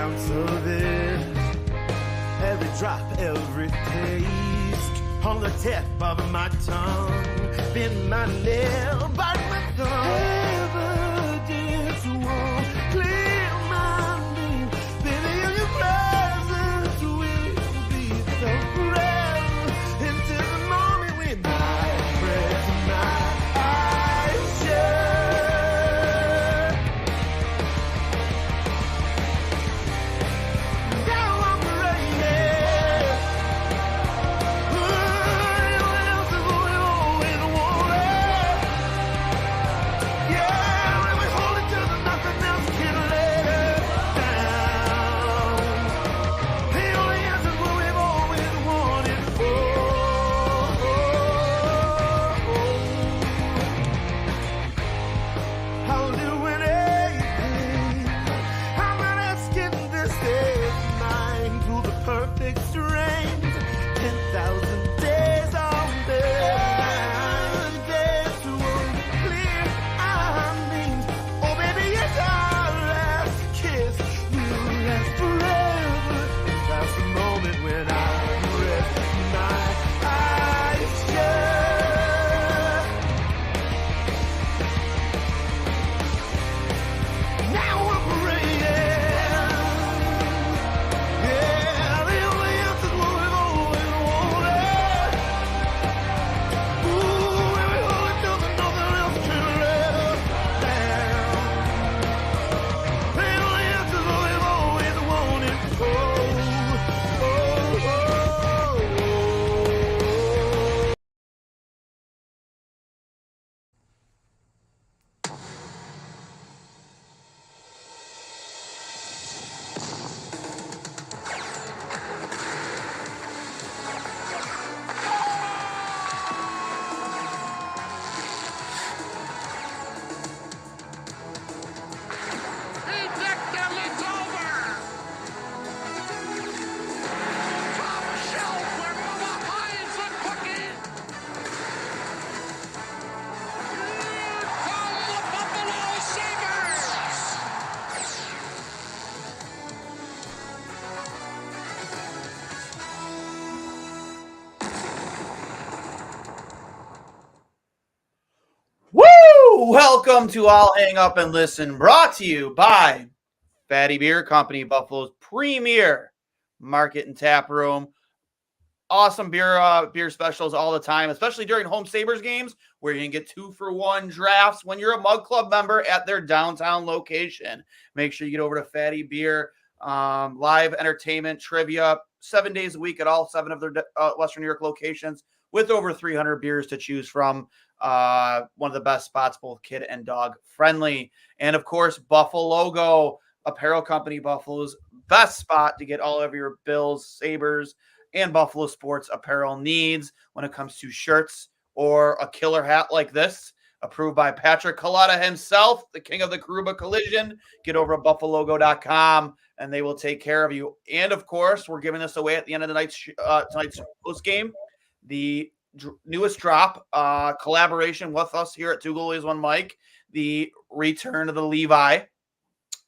ounce of it, every drop, every taste, on the tip of my tongue, bend my nail, bite my thumb, evidence won't clear my name, baby, your presence will be the breath into the moment when I press my eyes shut. Now I'm ready. I'll do anything. I'm not asking this day of mine through the perfect strength. 10,000 days on there. Days to clear our names. Oh, baby, it's our last kiss. Will last forever. That's the moment when I rest my eyes shut. Now I'm ready. Yeah, the only answer's what we've always wanted. Ooh, and we hold it till there's nothing else can let us down. The only answer's what we've always wanted. Oh, oh, oh, oh. It's over! Top shelf where Mama hides the cookies! Here come the Buffalo Sabres! Woo! Welcome to All Hang Up and Listen, brought to you by Fatty Beer Company, Buffalo's premier market and tap room. Awesome beer specials all the time, especially during home Sabres games, where you can get 2-for-1 drafts when you're a Mug Club member at their downtown location. Make sure you get over to Fatty Beer. Live entertainment, trivia, 7 days a week at all 7 of their Western New York locations, with over 300 beers to choose from. One of the best spots, both kid and dog friendly. And of course, Buffalo Apparel Company, Buffalo's best spot to get all of your Bills, Sabres, and Buffalo sports apparel needs when it comes to shirts or a killer hat like this, approved by Patrick Collada himself, the king of the Karuba Collision. Get over to buffalogo.com and they will take care of you. And of course, we're giving this away at the end of the tonight's post game. The newest drop, collaboration with us here at Two Goalies One Mic, the return of the Levi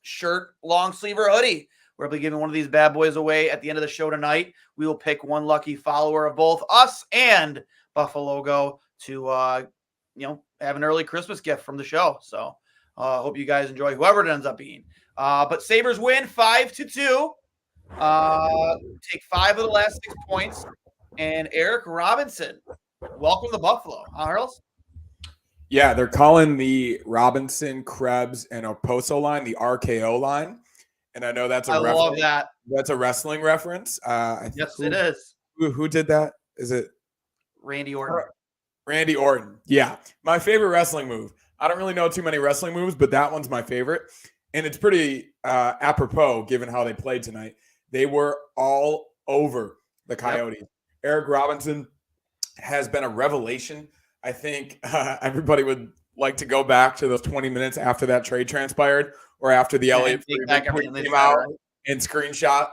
shirt, long sleeve or hoodie. We'll be giving one of these bad boys away at the end of the show tonight. We will pick one lucky follower of both us and Buffalo Go to have an early Christmas gift from the show. So hope you guys enjoy whoever it ends up being. But Sabres win 5-2. Take 5 of the last 6 points. And Eric Robinson, welcome to Buffalo. Hurls? Yeah, they're calling the Robinson, Krebs, and Oposo line the RKO line. And I know that's a love that. That's a wrestling reference. Yes, it is. Who did that? Is it Randy Orton? Randy Orton. Yeah. My favorite wrestling move. I don't really know too many wrestling moves, but that one's my favorite. And it's pretty apropos given how they played tonight. They were all over the Coyotes. Yep. Eric Robinson has been a revelation. I think everybody would like to go back to those 20 minutes after that trade transpired or after the Elliott came out and screenshot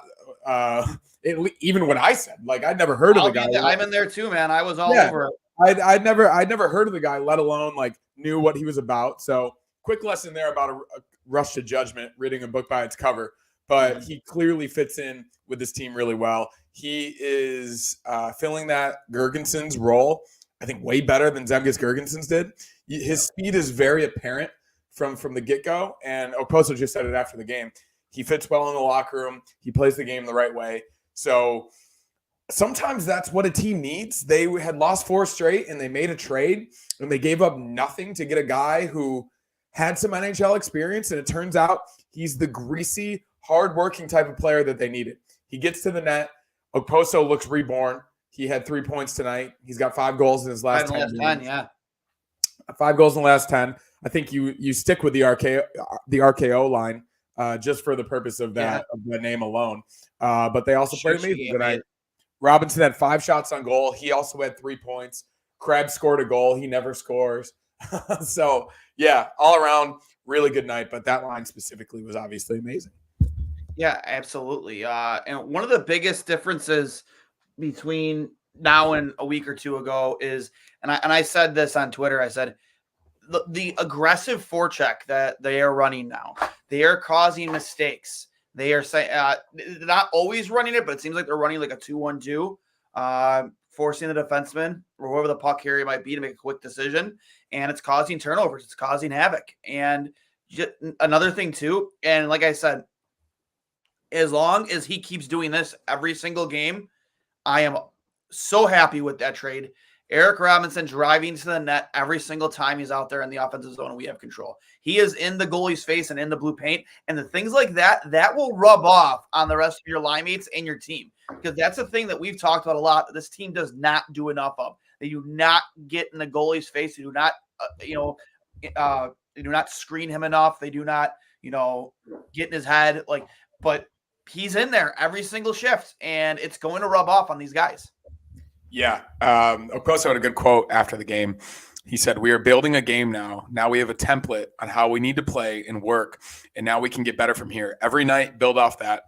even what I said. Like, I'd never heard of the guy. I'm in there too, man. I was all over it. I'd never heard of the guy, let alone like knew what he was about. So quick lesson there about a rush to judgment, reading a book by its cover. but he clearly fits in with this team really well. He is filling that Girgensons role, I think, way better than Zemgus Girgensons did. His speed is very apparent from the get-go, and Okposo just said it after the game. He fits well in the locker room. He plays the game the right way. So sometimes that's what a team needs. They had lost 4 straight, and they made a trade, and they gave up nothing to get a guy who had some NHL experience, and it turns out he's the greasy, hardworking type of player that they needed. He gets to the net. Okposo looks reborn. He had 3 points tonight. He's got 5 goals in his last 10 games. 10, 5 goals in the last 10. I think you stick with the RKO line just for the purpose of that of the name alone. But they also played amazing tonight. Robinson had 5 shots on goal. He also had 3 points. Krebs scored a goal. He never scores. So, yeah, all around, really good night. But that line specifically was obviously amazing. Yeah, absolutely. And one of the biggest differences between now and a week or two ago is, and I said this on Twitter, I said, the aggressive forecheck that they are running now, they are causing mistakes. They are saying not always running it, but it seems like they're running like a 2-1-2, forcing the defenseman or whoever the puck carrier might be to make a quick decision, and it's causing turnovers. It's causing havoc. And another thing too, and like I said, as long as he keeps doing this every single game, I am so happy with that trade. Eric Robinson driving to the net every single time he's out there in the offensive zone and we have control. He is in the goalie's face and in the blue paint. And the things like that, that will rub off on the rest of your line mates and your team. Because that's the thing that we've talked about a lot that this team does not do enough of. They do not get in the goalie's face. They do not, they do not screen him enough. They do not, get in his head. But he's in there every single shift, and it's going to rub off on these guys. Yeah. Okposo had a good quote after the game. He said, "We are building a game now. Now we have a template on how we need to play and work, and now we can get better from here. Every night, build off that.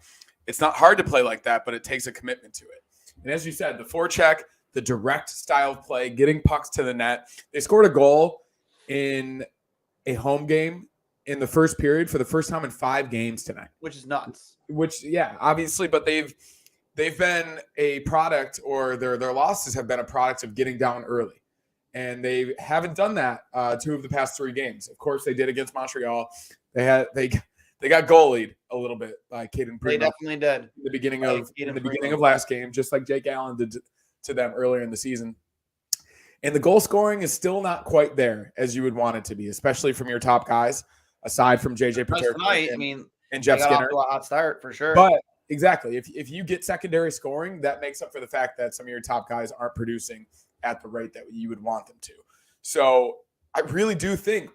It's not hard to play like that, but it takes a commitment to it." And as you said, the forecheck, the direct style of play, getting pucks to the net. They scored a goal in a home game in the first period for the first time in 5 games tonight. Which is nuts. Obviously, but they've been a product, or their losses have been a product of getting down early. And they haven't done that 2 of the past 3 games. Of course, they did against Montreal. They got goalied a little bit by Caden Primo. They definitely did. In the beginning of last game, just like Jake Allen did to them earlier in the season. And the goal scoring is still not quite there as you would want it to be, especially from your top guys, aside from JJ Peterka and Jeff Skinner. A hot start for sure. But exactly, if you get secondary scoring, that makes up for the fact that some of your top guys aren't producing at the rate that you would want them to. So I really do think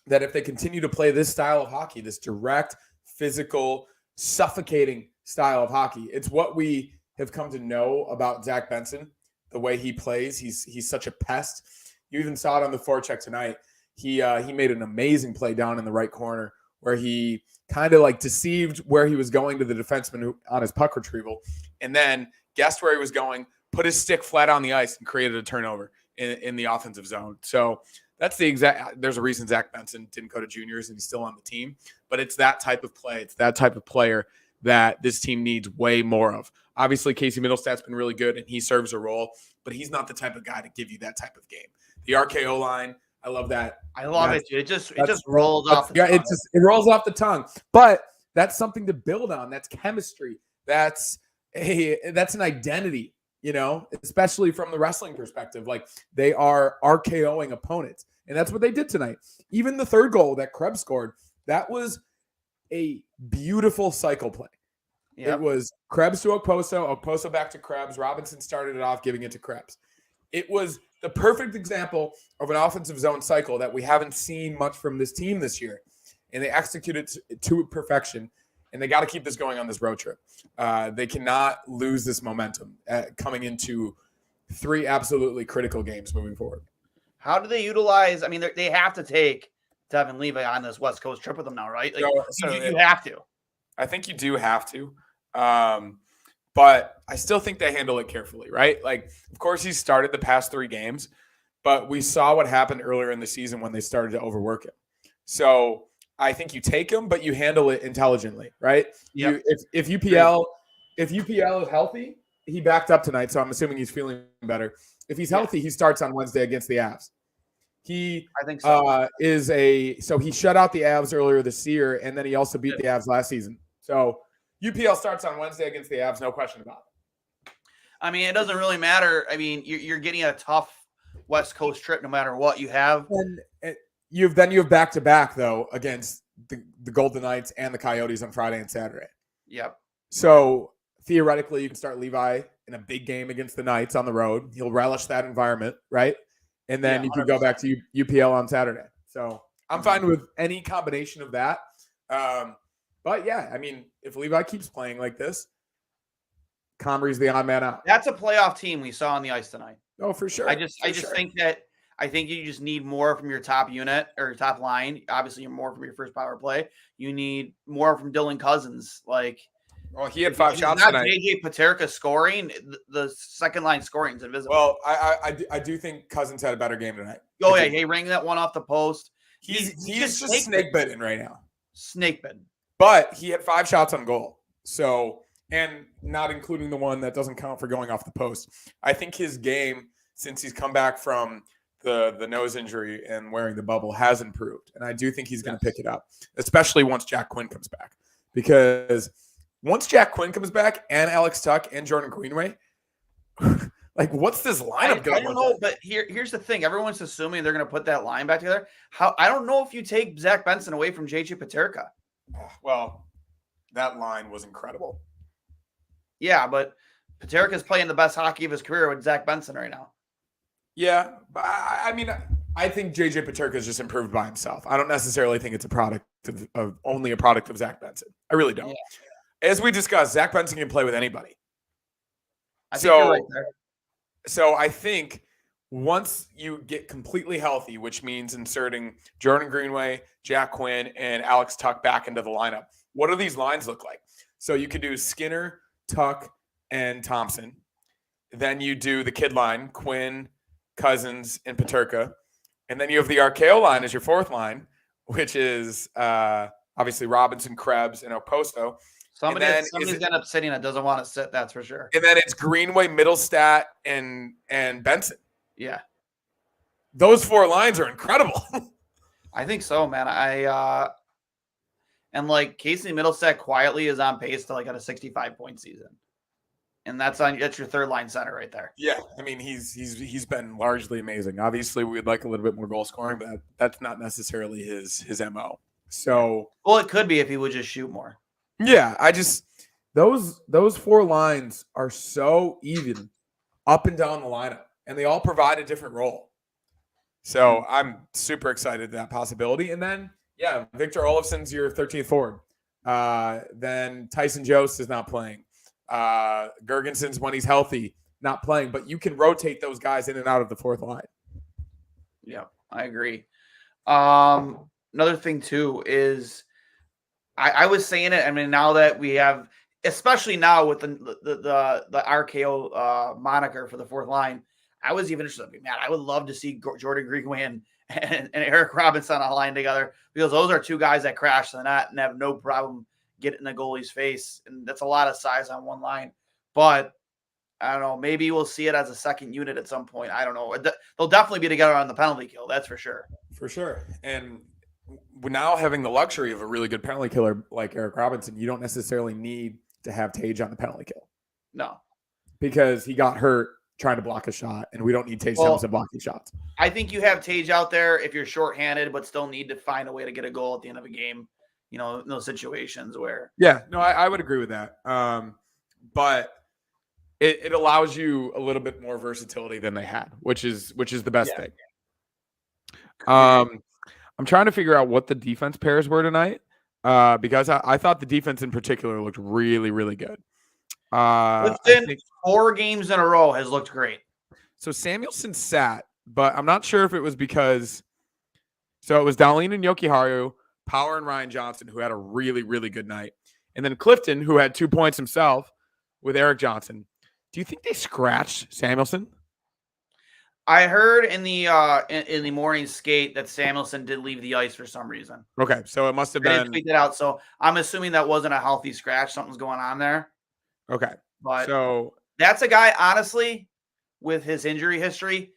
that if they continue to play this style of hockey, this direct, physical, suffocating style of hockey, it's what we have come to know about Zach Benson, the way he plays. He's such a pest. You even saw it on the forecheck tonight. He made an amazing play down in the right corner where he kind of deceived where he was going to the defenseman on his puck retrieval, and then guessed where he was going, put his stick flat on the ice, and created a turnover in the offensive zone. So that's there's a reason Zach Benson didn't go to juniors and he's still on the team, but it's that type of play. It's that type of player that this team needs way more of. Obviously, Casey Middlestad's been really good and he serves a role, but he's not the type of guy to give you that type of game. The RKO line, I love that. I love it, dude. It just rolls off the tongue. It rolls off the tongue. But that's something to build on. That's chemistry. That's an identity, especially from the wrestling perspective. They are RKOing opponents. And that's what they did tonight. Even the third goal that Krebs scored, that was a beautiful cycle play. Yep. It was Krebs to Okposo back to Krebs. Robinson started it off, giving it to Krebs. It was the perfect example of an offensive zone cycle that we haven't seen much from this team this year. And they executed it to perfection. And they got to keep this going on this road trip. They cannot lose this momentum coming into 3 absolutely critical games moving forward. How do they utilize? I mean, they have to take Devin Levi on this West Coast trip with them now, right? You have to. I think you do have to. But I still think they handle it carefully, right? Of course, he started the past 3 games, but we saw what happened earlier in the season when they started to overwork him. So I think you take him, but you handle it intelligently, right? Yep. If UPL is healthy, he backed up tonight, so I'm assuming he's feeling better. If he's healthy, he starts on Wednesday against the Avs. I think so. So he shut out the Avs earlier this year, and then he also beat the Avs last season. So UPL starts on Wednesday against the Avs, no question about it. I mean, it doesn't really matter. I mean, you're getting a tough West Coast trip no matter what you have. And you have back-to-back, though, against the Golden Knights and the Coyotes on Friday and Saturday. Yep. So theoretically, you can start Levi in a big game against the Knights on the road. He'll relish that environment, right? And then you can go back to UPL on Saturday. So I'm fine with any combination of that. But yeah, I mean, if Levi keeps playing like this, Comrie's the odd man out. That's a playoff team we saw on the ice tonight. Oh, for sure. I just think you just need more from your top unit or top line. Obviously, you're more from your first power play. You need more from Dylan Cousins. Well, he had 5 shots not tonight. JJ Paterka scoring. The second line scoring is invisible. Well, I do think Cousins had a better game tonight. Oh yeah, he rang that one off the post. He's just snake bitten right now. Snake bitten. But he had 5 shots on goal. So, and not including the one that doesn't count for going off the post. I think his game, since he's come back from the nose injury and wearing the bubble, has improved. And I do think he's going to pick it up, especially once Jack Quinn comes back. Because once Jack Quinn comes back and Alex Tuch and Jordan Greenway, what's this lineup going? I don't know, but here's the thing. Everyone's assuming they're going to put that line back together. I don't know if you take Zach Benson away from JJ Paterka. Well, that line was incredible. Yeah, but Paterka's playing the best hockey of his career with Zach Benson right now. Yeah, but I mean, I think JJ Paterka is just improved by himself. I don't necessarily think it's a product of only a product of Zach Benson. I really don't. Yeah. As we discussed, Zach Benson can play with anybody. I think you're right there. So I think once you get completely healthy, which means inserting Jordan Greenway, Jack Quinn, and Alex Tuch back into the lineup, what do these lines look like? So you could do Skinner, Tuch, and Thompson. Then you do the kid line, Quinn, Cousins, and Paterka. And then you have the RKO line as your fourth line, which is obviously Robinson, Krebs, and Oposto. Somebody's going to end up sitting that doesn't want to sit, that's for sure. And then it's Greenway, Middlestat, and Benson. Yeah. Those 4 lines are incredible. I think so, man. Casey Middlestat quietly is on pace to at a 65-point season. And that's your third line center right there. Yeah. I mean, he's been largely amazing. Obviously, we'd like a little bit more goal scoring, but that's not necessarily his MO. So, well, it could be if he would just shoot more. Yeah, those 4 lines are so even up and down the lineup, and they all provide a different role. So I'm super excited at that possibility. And then, yeah, Victor Olofsson's your 13th forward. Then Tyson Jost is not playing. Gergenson's, when he's healthy, not playing. But you can rotate those guys in and out of the 4th line. Yeah, I agree. Another thing, too, is I was saying it. I mean, now that we have, especially now with the RKO moniker for the 4th line, I was even interested. Man, I would love to see Jordan Greenway and Eric Robinson on a line together, because those are 2 guys that crash the net and have no problem getting in the goalie's face, and that's a lot of size on one line. But I don't know. Maybe we'll see it as a second unit at some point. I don't know. They'll definitely be together on the penalty kill. That's for sure. For sure. And now having the luxury of a really good penalty killer like Eric Robinson, you don't necessarily need to have Tage on the penalty kill. No. Because he got hurt trying to block a shot, and we don't need Tage Thompson blocking shots. I think you have Tage out there if you're shorthanded but still need to find a way to get a goal at the end of a game, in those situations where. Yeah, no, I would agree with that. But it allows you a little bit more versatility than they had, which is the best thing. I'm trying to figure out what the defense pairs were tonight, because I thought the defense in particular looked really, really good. Clifton, 4 games in a row has looked great. So Samuelson sat, but I'm not sure if it was because. So it was Darlene and Jokiharju, Power and Ryan Johnson, who had a really, really good night, and then Clifton, who had 2 points himself with Eric Johnson. Do you think they scratched Samuelson? I heard in the morning skate that Samuelson did leave the ice for some reason. Okay, so it must have I didn't been tweet that out, so I'm assuming that wasn't a healthy scratch. Something's going on there. okay. But So that's a guy, honestly, with his injury history.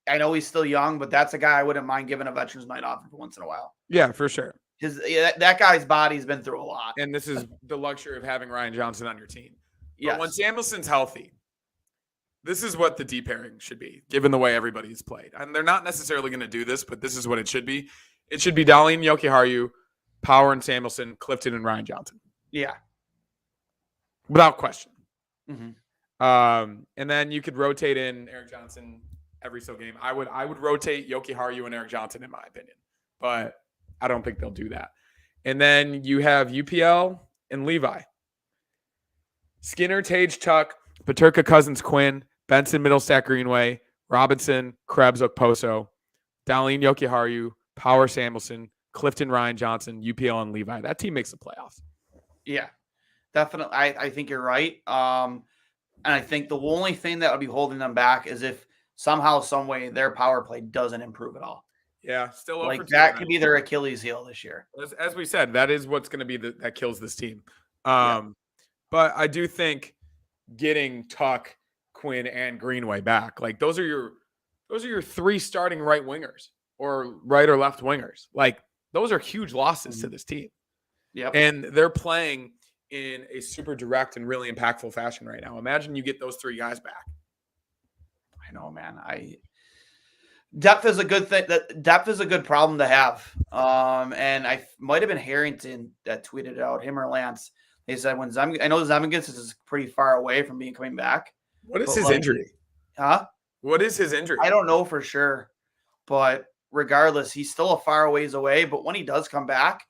I know he's still young, but that's a guy I wouldn't mind giving a veterans night off for once in a while. yeah, for sure. That guy's body's been through a lot. And this is the luxury of having Ryan Johnson on your team. But Yes. when Samuelson's healthy, this is what the D pairing should be, given the way everybody's played. And they're not necessarily going to do this, but this is what it should be. It should be Dahlin, Jokiharju, Power and Samuelson, Clifton, and Ryan Johnson. Yeah. Without question. Mm-hmm. And then you could rotate in Eric Johnson every so game. I would rotate Jokiharju and Eric Johnson, in my opinion. But I don't think they'll do that. And then you have UPL and Levi. Skinner, Tage, Tuck, Peterka, Cousins, Quinn, Benson, Middlestat, Greenway, Robinson, Krebs, Okposo, Dahlin, Jokiharju, Power, Samuelson, Clifton, Ryan Johnson, UPL, and Levi. That team makes the playoffs. Yeah, definitely. I think you're right. And I think the only thing that would be holding them back is if somehow, some way, their power play doesn't improve at all. Yeah, still like that could be their Achilles heel this year. As we said, that is what's going to be that kills this team. But I do think getting Tuck, Quinn, and Greenway back, like those are your three starting right wingers or right or left wingers. Like those are huge losses to this team. Yeah, and they're playing in a super direct and really impactful fashion right now. Imagine you get those three guys back. I know, man. Depth is a good thing. Depth is a good problem to have. And I might have been Harrington that tweeted it out, him or Lance. They said I know Zemgus is pretty far away from coming back. What is his injury? Huh? What is his injury? I don't know for sure, but regardless, he's still a far ways away. But when he does come back,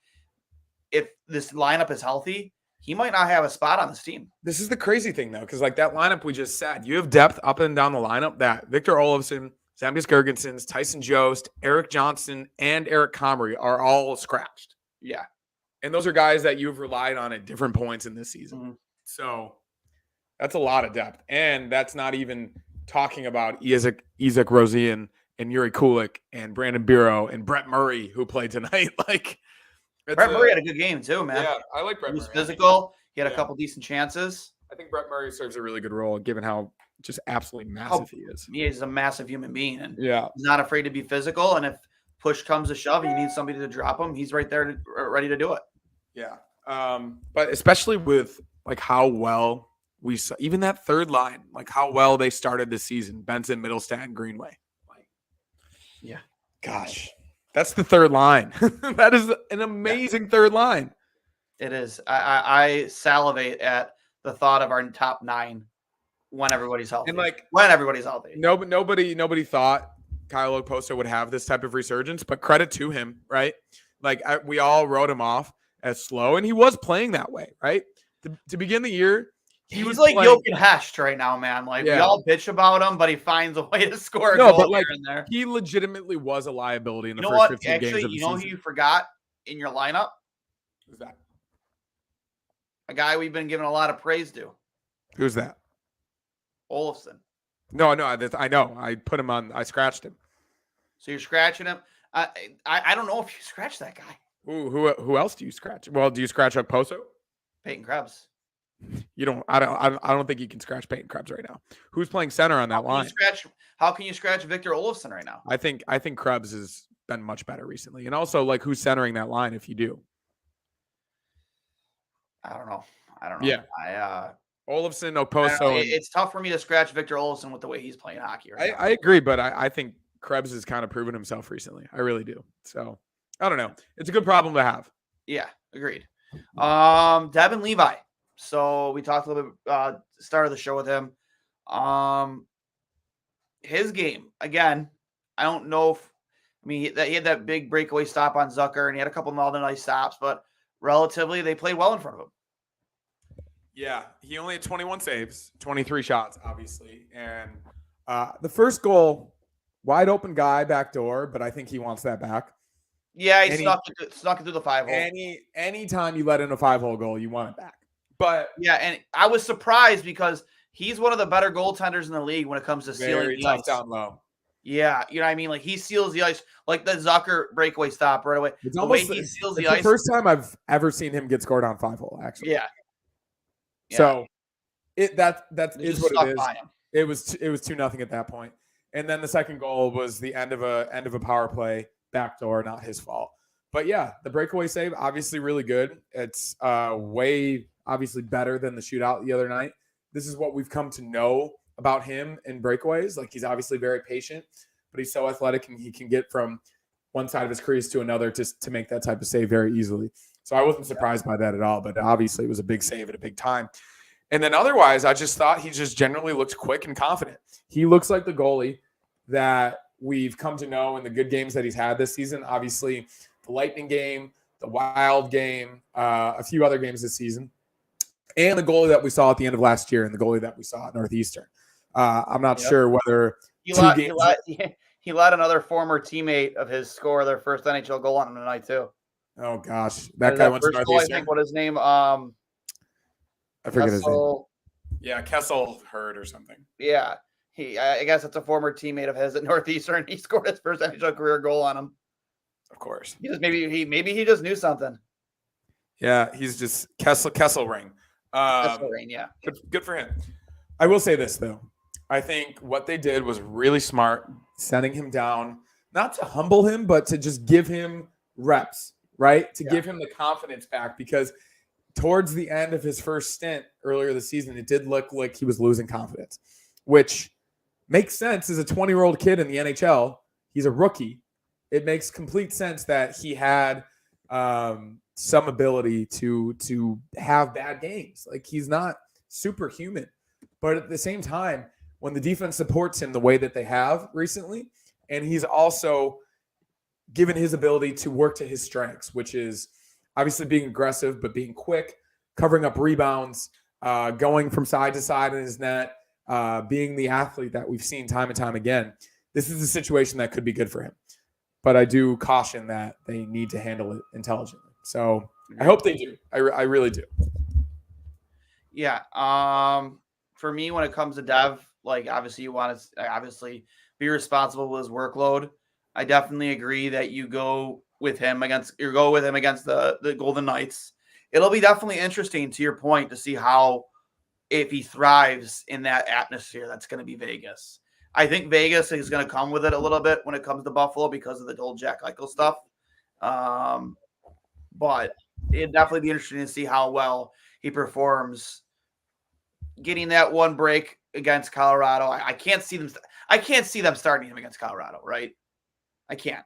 if this lineup is healthy, he might not have a spot on this team. This is the crazy thing, though, because like that lineup we just said, you have depth up and down the lineup that Victor Olofsson, Zambius Girgensons, Tyson Jost, Eric Johnson, and Eric Comrie are all scratched. Yeah. And those are guys that you've relied on at different points in this season. Mm-hmm. So that's a lot of depth. And that's not even talking about Isaac Rosian and Yuri Kulik and Brandon Biro and Brett Murray, who played tonight. Like Brett Murray had a good game too, man. Yeah, I like Brett Murray. He was physical. He had a couple decent chances. I think Brett Murray serves a really good role, given how just absolutely massive he is. He's a massive human being, and he's not afraid to be physical. And if push comes to shove, and you need somebody to drop him, he's right there, ready to do it. Yeah, but especially with like how well we saw, even that third line, like how well they started this season, Benson, Middlestat, and Greenway. Like, yeah, gosh, that's the third line. That is an amazing third line. It is. I salivate at the thought of our top 9 when everybody's healthy. And like when everybody's healthy. Nobody thought Kyle Okposo would have this type of resurgence, but credit to him, right? Like we all wrote him off as slow, and he was playing that way, right? To begin the year, he was like Jochen Hecht right now, man. Like we all bitch about him, but he finds a way to score a goal here and there. He legitimately was a liability in the first 15 games of the season. You know who you forgot in your lineup? Who's that? A guy we've been giving a lot of praise to. Who's that? Olofsson. No, I know. I put him on. I scratched him. So you're scratching him. I don't know if you scratched that guy. Ooh, who else do you scratch? Well, do you scratch up Poso? Peyton Krebs. You don't. I don't think you can scratch Peyton Krebs right now. Who's playing center on that line? How can you scratch Victor Olofsson right now? I think Krebs has been much better recently, and also like who's centering that line if you do. I don't know. Yeah. Olofsson, Okposo. It's tough for me to scratch Victor Olofsson with the way he's playing hockey right now. I agree, but I think Krebs has kind of proven himself recently. I really do. So I don't know. It's a good problem to have. Yeah, agreed. Devin Levi. So we talked a little bit start of the show with him. His game again. I don't know if he had that big breakaway stop on Zucker, and he had a couple of other nice stops, but relatively they played well in front of him. Yeah, he only had 21 saves, 23 shots, obviously, and the first goal, wide open guy back door, but I think he wants that back. Yeah, he snuck it through the 5-hole. Anytime you let in a 5-hole goal, you want it back. But yeah, and I was surprised because he's one of the better goaltenders in the league when it comes to sealing the ice. Down low. Yeah, you know what I mean? Like, he seals the ice, like the Zucker breakaway stop right away. It's The way almost he seals it's the the ice. first time I've ever seen him get scored on 5-hole, actually. Yeah. So that It is just what it stuck is. by him. It was 2-0 at that point. And then the second goal was the end of a power play, backdoor, not his fault. But yeah, the breakaway save, obviously really good. It's way obviously better than the shootout the other night. This is what we've come to know about him in breakaways. Like, he's obviously very patient, but he's so athletic and he can get from one side of his crease to another to make that type of save very easily. So I wasn't surprised by that at all, but obviously it was a big save at a big time. And then otherwise, I just thought he just generally looked quick and confident. He looks like the goalie that we've come to know in the good games that he's had this season. Obviously, the Lightning game, the Wild game, a few other games this season, and the goalie that we saw at the end of last year and the goalie that we saw at Northeastern. I'm not sure whether he let another former teammate of his score their first NHL goal on him tonight, too. Oh, gosh. That guy went to Northeastern. Goal, I think, what his name? I forget his name. Yeah, Kessel Hurd or something. Yeah. I guess it's a former teammate of his at Northeastern. He scored his first NHL career goal on him. Of course. Maybe he just knew something. Yeah, he's just Kessel Ring. Kessel Ring, yeah. Good for him. I will say this, though. I think what they did was really smart, sending him down, not to humble him, but to just give him reps, right? To give him the confidence back, because towards the end of his first stint earlier this season, it did look like he was losing confidence, which makes sense as a 20-year-old kid in the NHL. He's a rookie. It makes complete sense that he had some ability to have bad games. Like, he's not superhuman. But at the same time, when the defense supports him the way that they have recently, and he's also given his ability to work to his strengths, which is obviously being aggressive, but being quick, covering up rebounds, going from side to side in his net, being the athlete that we've seen time and time again. This is a situation that could be good for him. But I do caution that they need to handle it intelligently. So I hope they do. I really do. Yeah. For me, when it comes to Dev, like, obviously you want to be responsible with his workload. I definitely agree that you go with him against the Golden Knights. It'll be definitely interesting, to your point, to see if he thrives in that atmosphere that's going to be Vegas. I think Vegas is going to come with it a little bit when it comes to Buffalo because of the old Jack Eichel stuff. But it'd definitely be interesting to see how well he performs getting that one break against Colorado. I can't see them starting him against Colorado, right? I can't.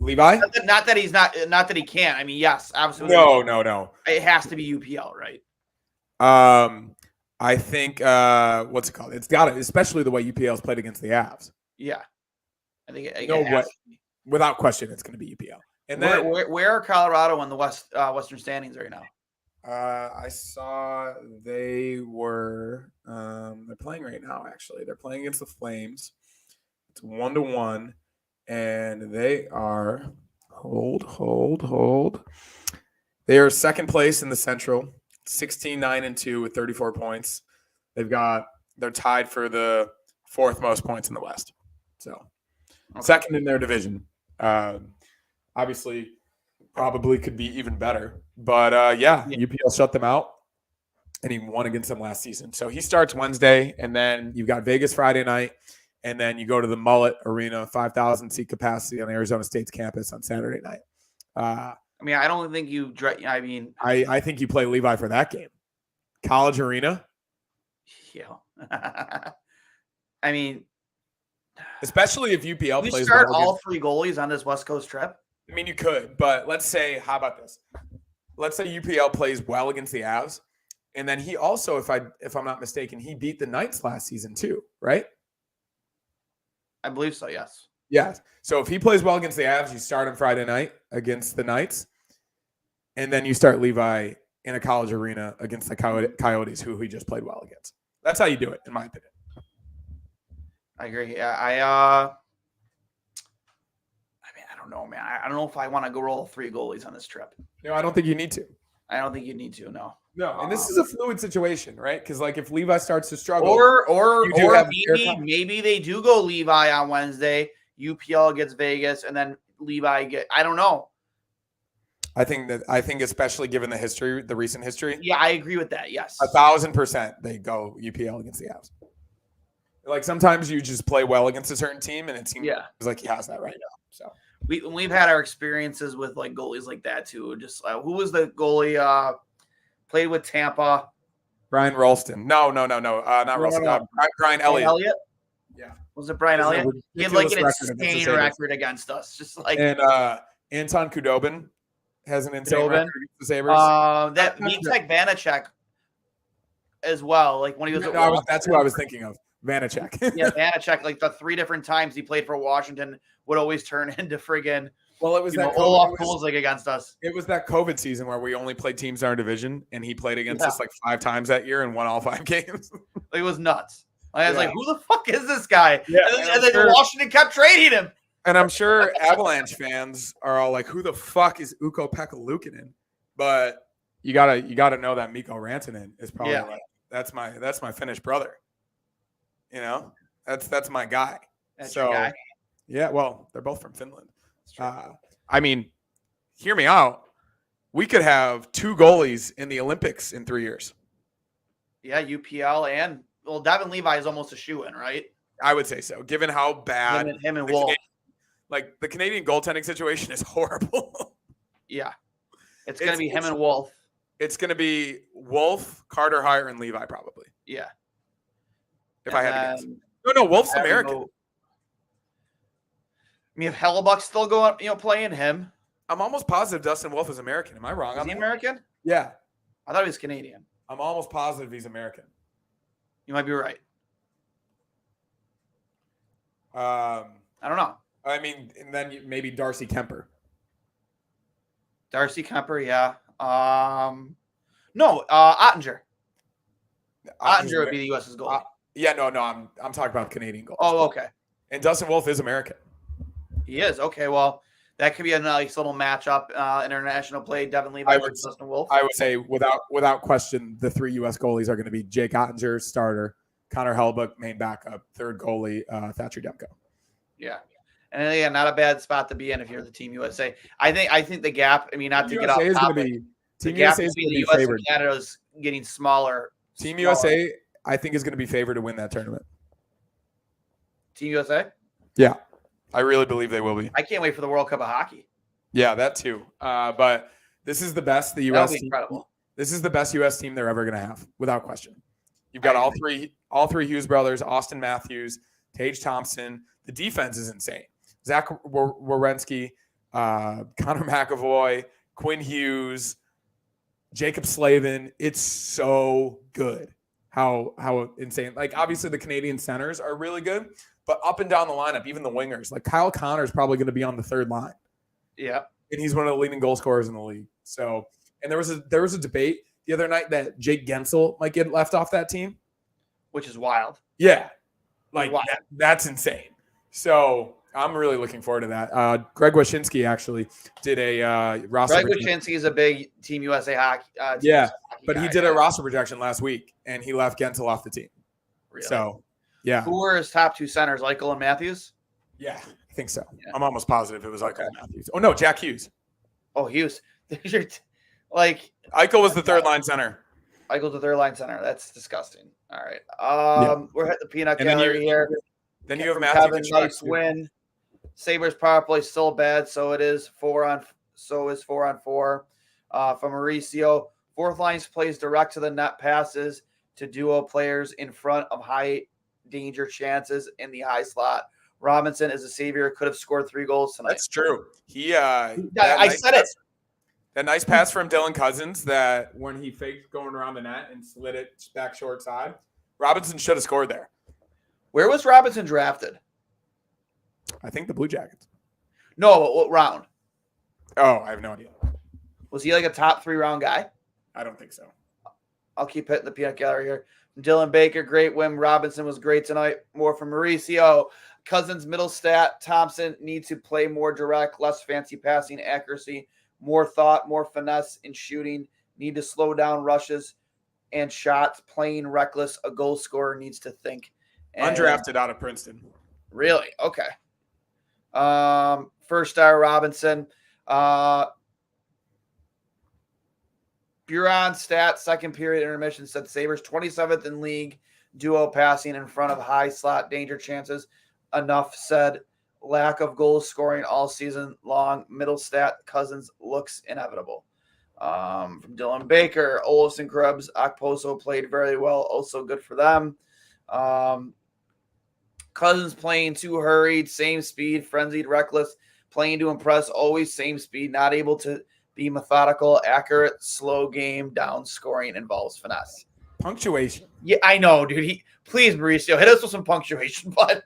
Levi? Not that he can't. I mean, yes, absolutely. No. It has to be UPL, right? I think what's it called? It's got it, especially the way UPL's played against the Avs. Yeah, I think without question, it's going to be UPL. And then where are Colorado in the Western standings right now? I saw they were they're playing right now. Actually, they're playing against the Flames. It's 1-1, and they are hold. They are second place in the Central. 16-9-2 with 34 points. They're tied for the fourth most points in the West. So second in their division. Obviously, probably could be even better. But UPL shut them out, and he won against them last season. So he starts Wednesday, and then you've got Vegas Friday night, and then you go to the Mullet Arena, 5,000 seat capacity on Arizona State's campus on Saturday night. I don't think you. I think you play Levi for that game. College Arena. Yeah. Especially if UPL you plays. Start all three goalies on this West Coast trip. I mean, you could, but let's say, how about this? Let's say UPL plays well against the Avs, and then he also, if I'm not mistaken, he beat the Knights last season too, right? I believe so. Yes. Yeah. So if he plays well against the Avs, you start him Friday night against the Knights, and then you start Levi in a college arena against the Coyotes, who he just played well against. That's how you do it, in my opinion. I agree. Yeah, I don't know, man. I don't know if I want to go roll three goalies on this trip. No, I don't think you need to. I don't think you need to. No. No, and this is a fluid situation, right? Because like if Levi starts to struggle, or you do have maybe they do go Levi on Wednesday. UPL gets Vegas, and then Levi I don't know. I think especially given the recent history. Yeah, I agree with that. Yes, 1,000% they go UPL against the Avs. Like sometimes you just play well against a certain team, and it seems like he has that right now. So we've had our experiences with like goalies like that too. Just who was the goalie played with Tampa? Brian Rolston. No, not Rolston. No. Brian Elliott. Yeah. Was it Brian Elliott? He had like an insane record against us. Just like Anton Khudobin has an insane record against the Sabres. That Vitek Vanacek as well. Like when he was that's who I was thinking of. Vanacek. Yeah, Vanacek. Like the 3 different times he played for Washington would always turn into friggin' Well, it was that Olaf Kolzig against us. It was that COVID season where we only played teams in our division, and he played against us like 5 times that year and won all 5 games. It was nuts. I was like, "Who the fuck is this guy?" Yeah, and then Washington kept trading him. And I'm sure Avalanche fans are all like, "Who the fuck is Ukko-Pekka Luukkonen?" But you gotta know that Mikko Rantanen is probably like that's my Finnish brother. You know, that's my guy. That's your guy. Yeah, well, they're both from Finland. I mean, hear me out. We could have 2 goalies in the Olympics in 3 years. Yeah, UPL and Devin Levi is almost a shoo-in, right? I would say so, given how bad him and Wolf. The Canadian goaltending situation is horrible. Yeah, it's going to be him and Wolf. It's going to be Wolf, Carter Hire, and Levi probably. Yeah. If I had to guess. No, Wolf's American. I mean, if Hellebuck's still going, playing him. I'm almost positive Dustin Wolf is American. Am I wrong? Is he American? Yeah. I thought he was Canadian. I'm almost positive he's American. You might be right. I don't know. I mean, and then maybe Darcy Kemper. Darcy Kemper, yeah. No, Ottinger. Ottinger would be the U.S.'s goal. I'm talking about Canadian goals. Oh, okay. And Dustin Wolf is American. He is. Okay, well, that could be a nice little matchup. International play, Devin Levi versus Dustin Wolf. I would say without question, the 3 U.S. goalies are going to be Jake Ottinger, starter, Connor Hellebuck, main backup, third goalie, Thatcher Demko. Yeah. And again, not a bad spot to be in if you're the Team USA. I think the gap, not to get off topic, the gap between the U.S. and Canada is getting smaller. Team USA, I think, is going to be favored to win that tournament. Team USA? Yeah. I really believe they will be. I can't wait for the World Cup of Hockey. Yeah, that too. But this is the best the U.S. team. Incredible. This is the best U.S. team they're ever going to have, without question. You've got all three Hughes brothers, Austin Matthews, Tage Thompson. The defense is insane. Zach Werenski, Connor McAvoy, Quinn Hughes, Jacob Slavin. It's so good how insane. Like, obviously, the Canadian centers are really good, but up and down the lineup, even the wingers, like Kyle Connor is probably going to be on the 3rd line. Yeah. And he's one of the leading goal scorers in the league. So, and there was a debate the other night that Jake Gensel might get left off that team. Which is wild. Yeah. Like, that's insane. So, I'm really looking forward to that. Greg Wyshynski actually did a roster. Greg Wyshynski is a big Team USA hockey. But he did a roster projection last week, and he left Gensel off the team. Really? So, yeah. Who were his top 2 centers, Eichel and Matthews? Yeah, I think so. Yeah. I'm almost positive it was Eichel and Matthews. Oh, no, Jack Hughes. Oh, Hughes. Eichel was the 3rd line center. Eichel's the 3rd line center. That's disgusting. All right. We're at the peanut gallery here. Then you have Matthew. Nice win. Sabres power play still bad, so it is 4 on 4. From Mauricio, 4th line plays direct to the net passes to duo players in front of high danger chances in the high slot. Robinson is a savior, could have scored 3 goals tonight. That's true. I said it. That nice pass from Dylan Cousins that when he faked going around the net and slid it back short side, Robinson should have scored there. Where was Robinson drafted? I think the Blue Jackets. No, but what round? Oh, I have no idea. Was he like a top 3 round guy? I don't think so. I'll keep hitting the peanut gallery here. Dylan Baker, great win. Robinson was great tonight. More from Mauricio. Cousins, middle stat. Thompson needs to play more direct, less fancy passing accuracy, more thought, more finesse in shooting. need to slow down rushes and shots. Playing reckless, a goal scorer needs to think. And Undrafted out of Princeton. really? Okay. First star Robinson. Buron stats, second period intermission said Sabres 27th in league duo passing in front of high slot danger chances. Enough said. Lack of goal scoring all season long. Middle stat, Cousins looks inevitable. From Dylan Baker, Olsen Krebs, Okposo played very well. Also good for them. Cousins playing too hurried, same speed, frenzied, reckless, playing to impress, always same speed, not able to be methodical, accurate, slow game, down scoring, involves finesse. Punctuation. Yeah, I know, dude. Please, Mauricio, hit us with some punctuation, but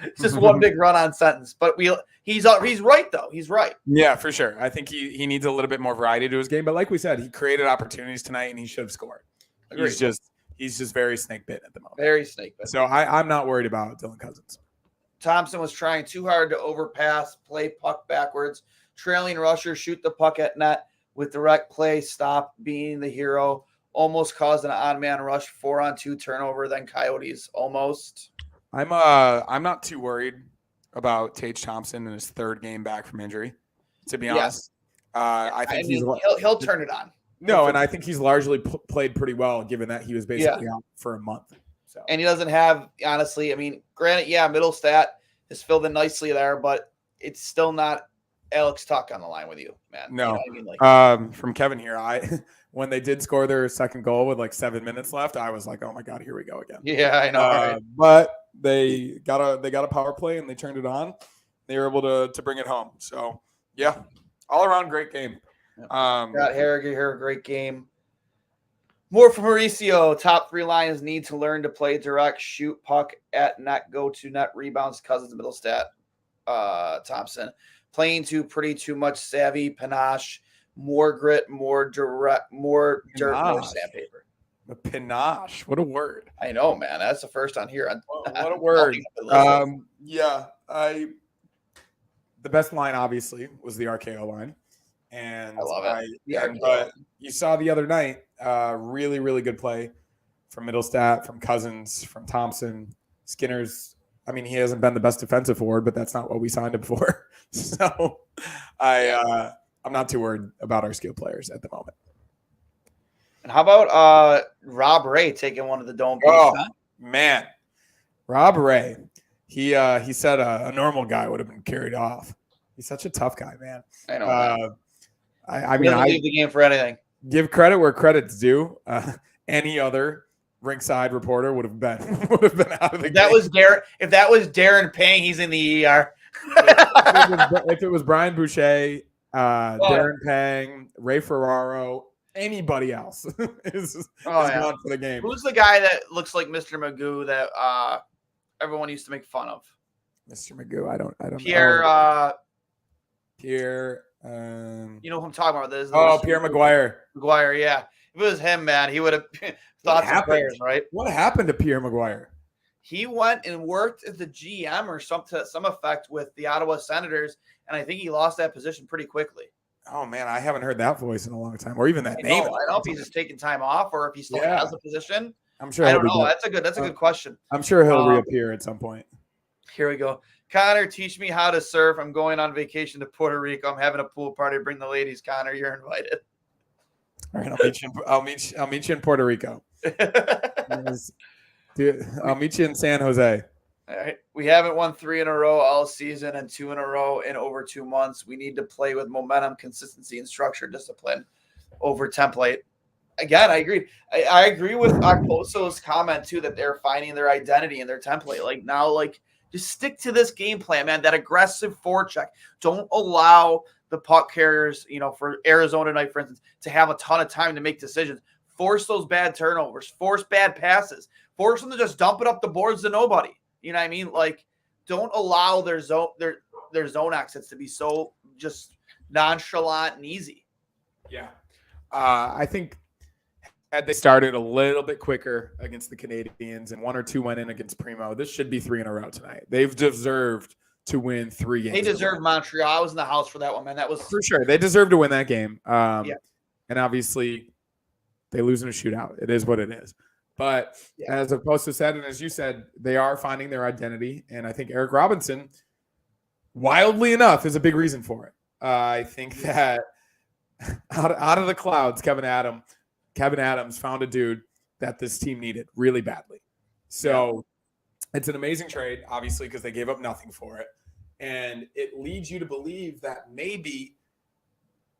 it's just one big run-on sentence. But he's right, though. He's right. Yeah, for sure. I think he needs a little bit more variety to his game. But like we said, he created opportunities tonight, and he should have scored. Agreed. He's just very snake bit at the moment. Very snake bit. So I'm not worried about Dylan Cousins. Thompson was trying too hard to overpass, play puck backwards, trailing rusher, shoot the puck at net with direct play, stop being the hero, almost caused an odd-man rush, 4-on-2 turnover, then Coyotes almost. I'm not too worried about Tage Thompson in his third game back from injury, to be honest. I think he'll turn it on. No, and I think he's largely played pretty well, given that he was basically out for a month. So. And he doesn't have, honestly, I mean, granted, middle stat is filled in nicely there, but it's still not Alex Tuck on the line with you, man. No. You know what I mean? From Kevin here, when they did score their second goal with like 7 minutes left, I was like, oh my God, here we go again. Yeah, I know. Right? But they got a power play and they turned it on. They were able to bring it home. So yeah, all around great game. Got Harrigan here, a great game. More from Mauricio. Top three lines need to learn to play direct, shoot puck at net, go to net, rebounds, Cousins, middle stat, Thompson. Playing too much savvy, panache, more grit, more direct, more dirt, more sandpaper. The panache. What a word. I know, man. That's the first on here. What a word. The best line, obviously, was the RKO line. And I love it. But you saw the other night, really, really good play from Middlestat, from Cousins, from Thompson. Skinner's, I mean, he hasn't been the best defensive forward, but that's not what we signed him for. So I'm not too worried about our skill players at the moment. And how about Rob Ray taking one of the dome pieces? Oh, man. Rob Ray. He said a normal guy would have been carried off. He's such a tough guy, man. I know. I mean, I leave the game for anything. Give credit where credit's due. Any other rinkside reporter would have been out of the game. If that was Darren Payne, he's in the ER. if it was Brian Boucher, Darren Pang, Ray Ferraro, anybody else is gone for the game. Who's the guy that looks like Mr. Magoo that everyone used to make fun of? Mr. Magoo, I don't Pierre. know. Pierre. You know who I'm talking about? Pierre Maguire. Maguire, yeah. If it was him, man, he would have thought some players, right? What happened to Pierre Maguire? He went and worked as the GM or to some effect with the Ottawa Senators, and I think he lost that position pretty quickly. Oh, man, I haven't heard that voice in a long time, or even that name. I don't know if he's just taking time off or if he still has a position. I'm sure. I don't know. That's a good question. I'm sure he'll reappear at some point. Here we go. Connor, teach me how to surf. I'm going on vacation to Puerto Rico. I'm having a pool party. Bring the ladies, Connor. You're invited. All right, I'll meet you in Puerto Rico. Dude, I'll meet you in San Jose. All right. We haven't won 3 in a row all season and 2 in a row in over 2 months. We need to play with momentum, consistency, and structure, discipline over template. Again, I agree. I agree with Okposo's comment too that they're finding their identity and their template. Like now, just stick to this game plan, man. That aggressive forecheck. Don't allow the puck carriers, for Arizona tonight, for instance, to have a ton of time to make decisions. Force those bad turnovers. Force bad passes. Force them to just dump it up the boards to nobody. You know what I mean? Don't allow their zone exits to be so just nonchalant and easy. Yeah. I think had they started a little bit quicker against the Canadians and 1 or 2 went in against Primo, this should be 3 in a row tonight. They've deserved to win 3 games. They deserve Montreal. I was in the house for that one, man. That was for sure. They deserve to win that game. And obviously They lose in a shootout. It is what it is. But as opposed to said, and as you said, they are finding their identity. And I think Eric Robinson, wildly enough, is a big reason for it. I think that out of the clouds, Kevin Adams found a dude that this team needed really badly. So it's an amazing trade, obviously, because they gave up nothing for it. And it leads you to believe that maybe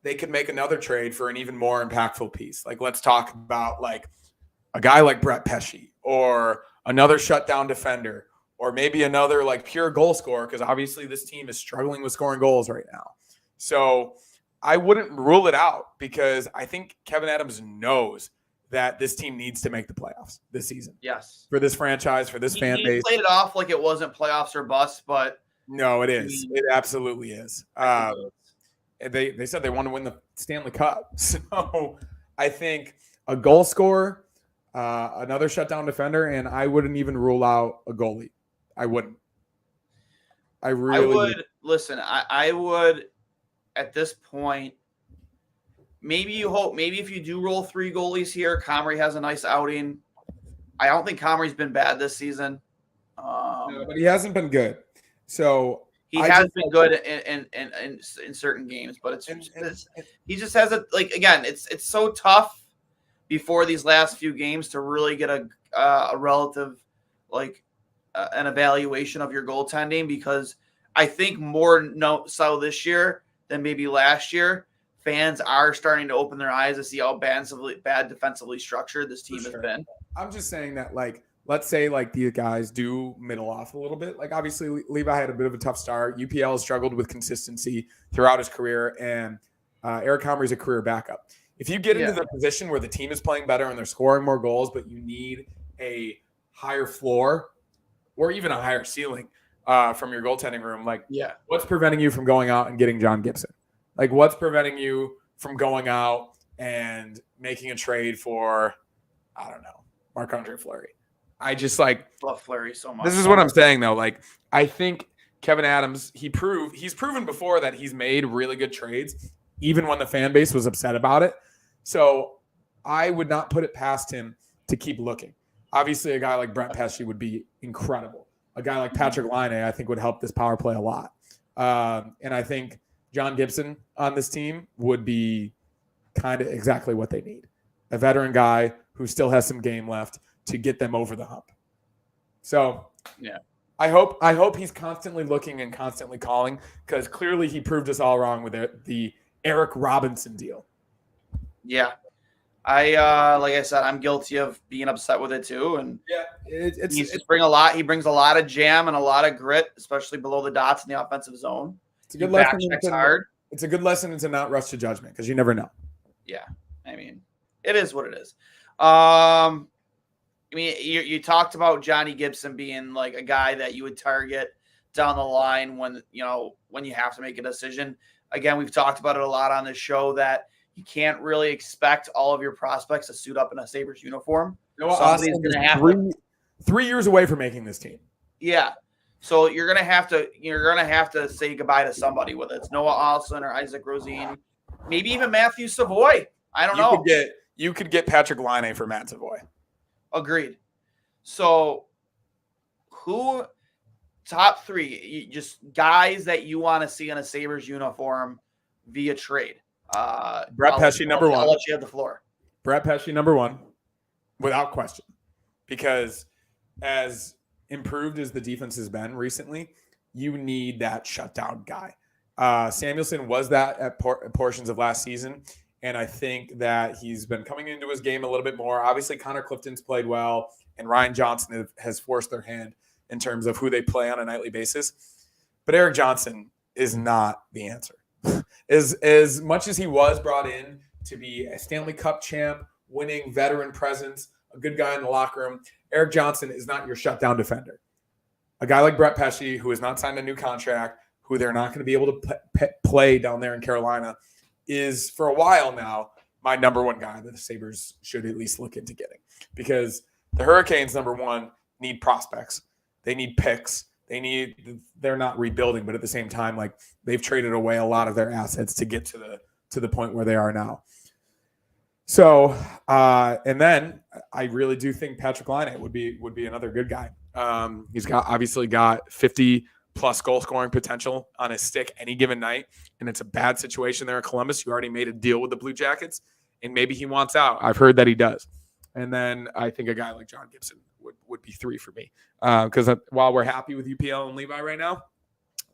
they could make another trade for an even more impactful piece. Like, let's talk about like a guy like Brett Pesce or another shutdown defender or maybe another like pure goal scorer, because obviously this team is struggling with scoring goals right now. So I wouldn't rule it out because I think Kevin Adams knows that this team needs to make the playoffs this season. Yes. For this franchise, for this fan base. He played it off like it wasn't playoffs or bust, but no, it is. It absolutely is. They said they want to win the Stanley Cup. So I think a goal scorer, another shutdown defender, and I wouldn't even rule out a goalie. I wouldn't. I would. Listen, I would at this point. Maybe if you do roll 3 goalies here, Comrie has a nice outing. I don't think Comrie's been bad this season. No, but he hasn't been good. So he has been good in certain games, but he just has a like again. It's so tough before these last few games to really get a relative like an evaluation of your goaltending, because I think so this year than maybe last year. Fans are starting to open their eyes to see how bad defensively structured this team has been. I'm just saying that, like, let's say like these guys do middle off a little bit. Like, obviously Levi had a bit of a tough start. UPL has struggled with consistency throughout his career, and Eric Comrie's a career backup. If you get into the position where the team is playing better and they're scoring more goals, but you need a higher floor or even a higher ceiling from your goaltending room, like, what's preventing you from going out and getting John Gibson? Like, what's preventing you from going out and making a trade for, I don't know, Marc-Andre Fleury? I just love Fleury so much. This is what I'm saying, though. Like, I think Kevin Adams, he's proven before that he's made really good trades, even when the fan base was upset about it. So I would not put it past him to keep looking. Obviously, a guy like Brett Pesce would be incredible. A guy like Patrick Laine, I think, would help this power play a lot. And I think John Gibson on this team would be kind of exactly what they need. A veteran guy who still has some game left to get them over the hump. So, I hope he's constantly looking and constantly calling, because clearly he proved us all wrong with the Eric Robinson deal. Yeah. Like I said, I'm guilty of being upset with it too. And he brings a lot of jam and a lot of grit, especially below the dots in the offensive zone. It's a good lesson. It's a good lesson to not rush to judgment, because you never know. Yeah. I mean, it is what it is. I mean, you talked about Johnny Gibson being like a guy that you would target down the line when you have to make a decision. Again, we've talked about it a lot on this show that you can't really expect all of your prospects to suit up in a Sabres uniform. Somebody's going to have 3 years away from making this team. Yeah. So you're gonna have to say goodbye to somebody, whether it's Noah Alston or Isaac Rosine, maybe even Matthew Savoy. I don't know. You could get Patrick Laine for Matt Savoy. Agreed. So who top 3 just guys that you want to see in a Sabres uniform via trade? Brett Pesce, number 1. I'll let you have the floor. Brett Pesce, number 1, without question, because as improved as the defense has been recently, you need that shutdown guy. Samuelsson was that at portions of last season, and I think that he's been coming into his game a little bit more. Obviously, Connor Clifton's played well, and Ryan Johnson has forced their hand in terms of who they play on a nightly basis. But Eric Johnson is not the answer. As much as he was brought in to be a Stanley Cup champ, winning veteran presence, a good guy in the locker room, Eric Johnson is not your shutdown defender. A guy like Brett Pesce, who has not signed a new contract, who they're not going to be able to play down there in Carolina, is for a while now my number 1 guy that the Sabres should at least look into getting. Because the Hurricanes, number 1, need prospects. They need picks. They're not rebuilding, but at the same time, like, they've traded away a lot of their assets to get to the point where they are now. So And then I really do think Patrick Laine would be another good guy. He's obviously got 50 plus goal scoring potential on his stick any given night, and it's a bad situation there in Columbus. You already made a deal with the Blue Jackets, and maybe he wants out. I've heard that he does. And then I think a guy like John Gibson would be 3 for me. Because while we're happy with UPL and Levi right now,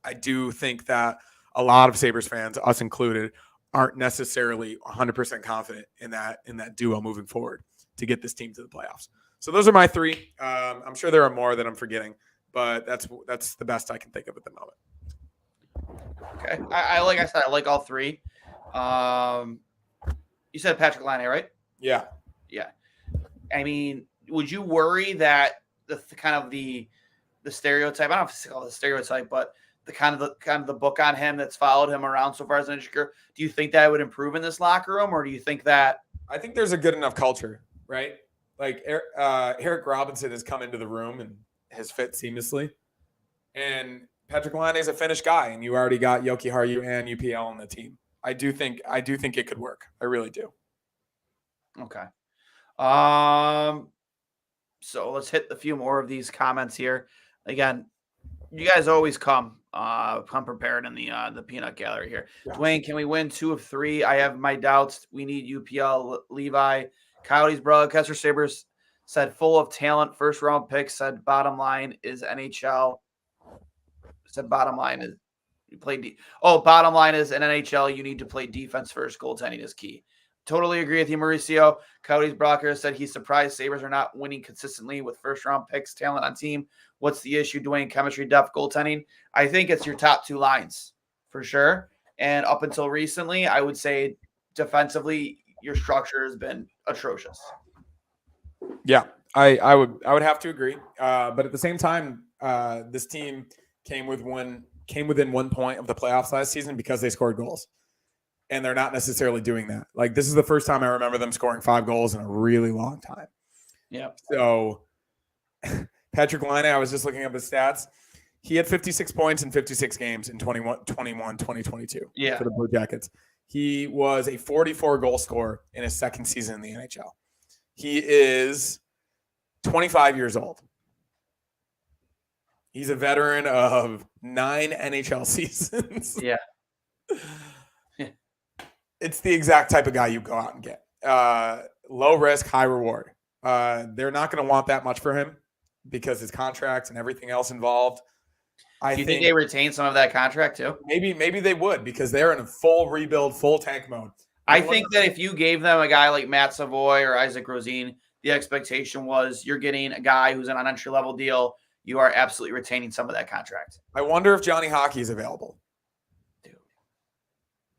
I do think that a lot of Sabres fans, us included, aren't necessarily 100% confident in that duo moving forward to get this team to the playoffs. So those are my 3. I'm sure there are more that I'm forgetting, but that's the best I can think of at the moment. Okay. I like I said, I like all 3. You said Patrick Laine, right? Yeah. Yeah. I mean, would you worry that the stereotype, I don't know if it's called a stereotype, but the kind of the book on him that's followed him around so far as an educator, do you think that would improve in this locker room, or do you think that? I think there's a good enough culture, right? Like Eric Robinson has come into the room and has fit seamlessly, and Patrick Laine is a Finnish guy, and you already got Joki Harju and UPL on the team. I do think it could work. I really do. Okay. So let's hit a few more of these comments here. Again, you guys always come prepared in the peanut gallery here. Yeah. Dwayne, can we win 2 of 3? I have my doubts. We need UPL. Levi, Coyotes broadcaster Sabres said full of talent. First round pick said bottom line is NHL. Said bottom line is you play bottom line is in NHL you need to play defense first. Goaltending is key. Totally agree with you, Mauricio. Coyotes broadcaster said he's surprised Sabres are not winning consistently with first-round picks, talent on team. What's the issue, Dwayne? Chemistry, depth, goaltending? I think it's your top 2 lines for sure. And up until recently, I would say defensively, your structure has been atrocious. Yeah, I would have to agree. But at the same time, this team came within 1 point of the playoffs last season because they scored goals. And they're not necessarily doing that. Like, this is the first time I remember them scoring 5 goals in a really long time. Yeah. So Patrick Laine, I was just looking up his stats. He had 56 points in 56 games in 2022 for the Blue Jackets. He was a 44 goal scorer in his second season in the NHL. He is 25 years old. He's a veteran of 9 NHL seasons. Yeah. It's the exact type of guy you go out and get. Low risk, high reward. They're not going to want that much for him because his contract and everything else involved. Do you think they retain some of that contract too? Maybe they would because they're in a full rebuild, full tank mode. I think that if you gave them a guy like Matt Savoy or Isaac Rosine, the expectation was you're getting a guy who's on an entry-level deal. You are absolutely retaining some of that contract. I wonder if Johnny Hockey is available. Dude,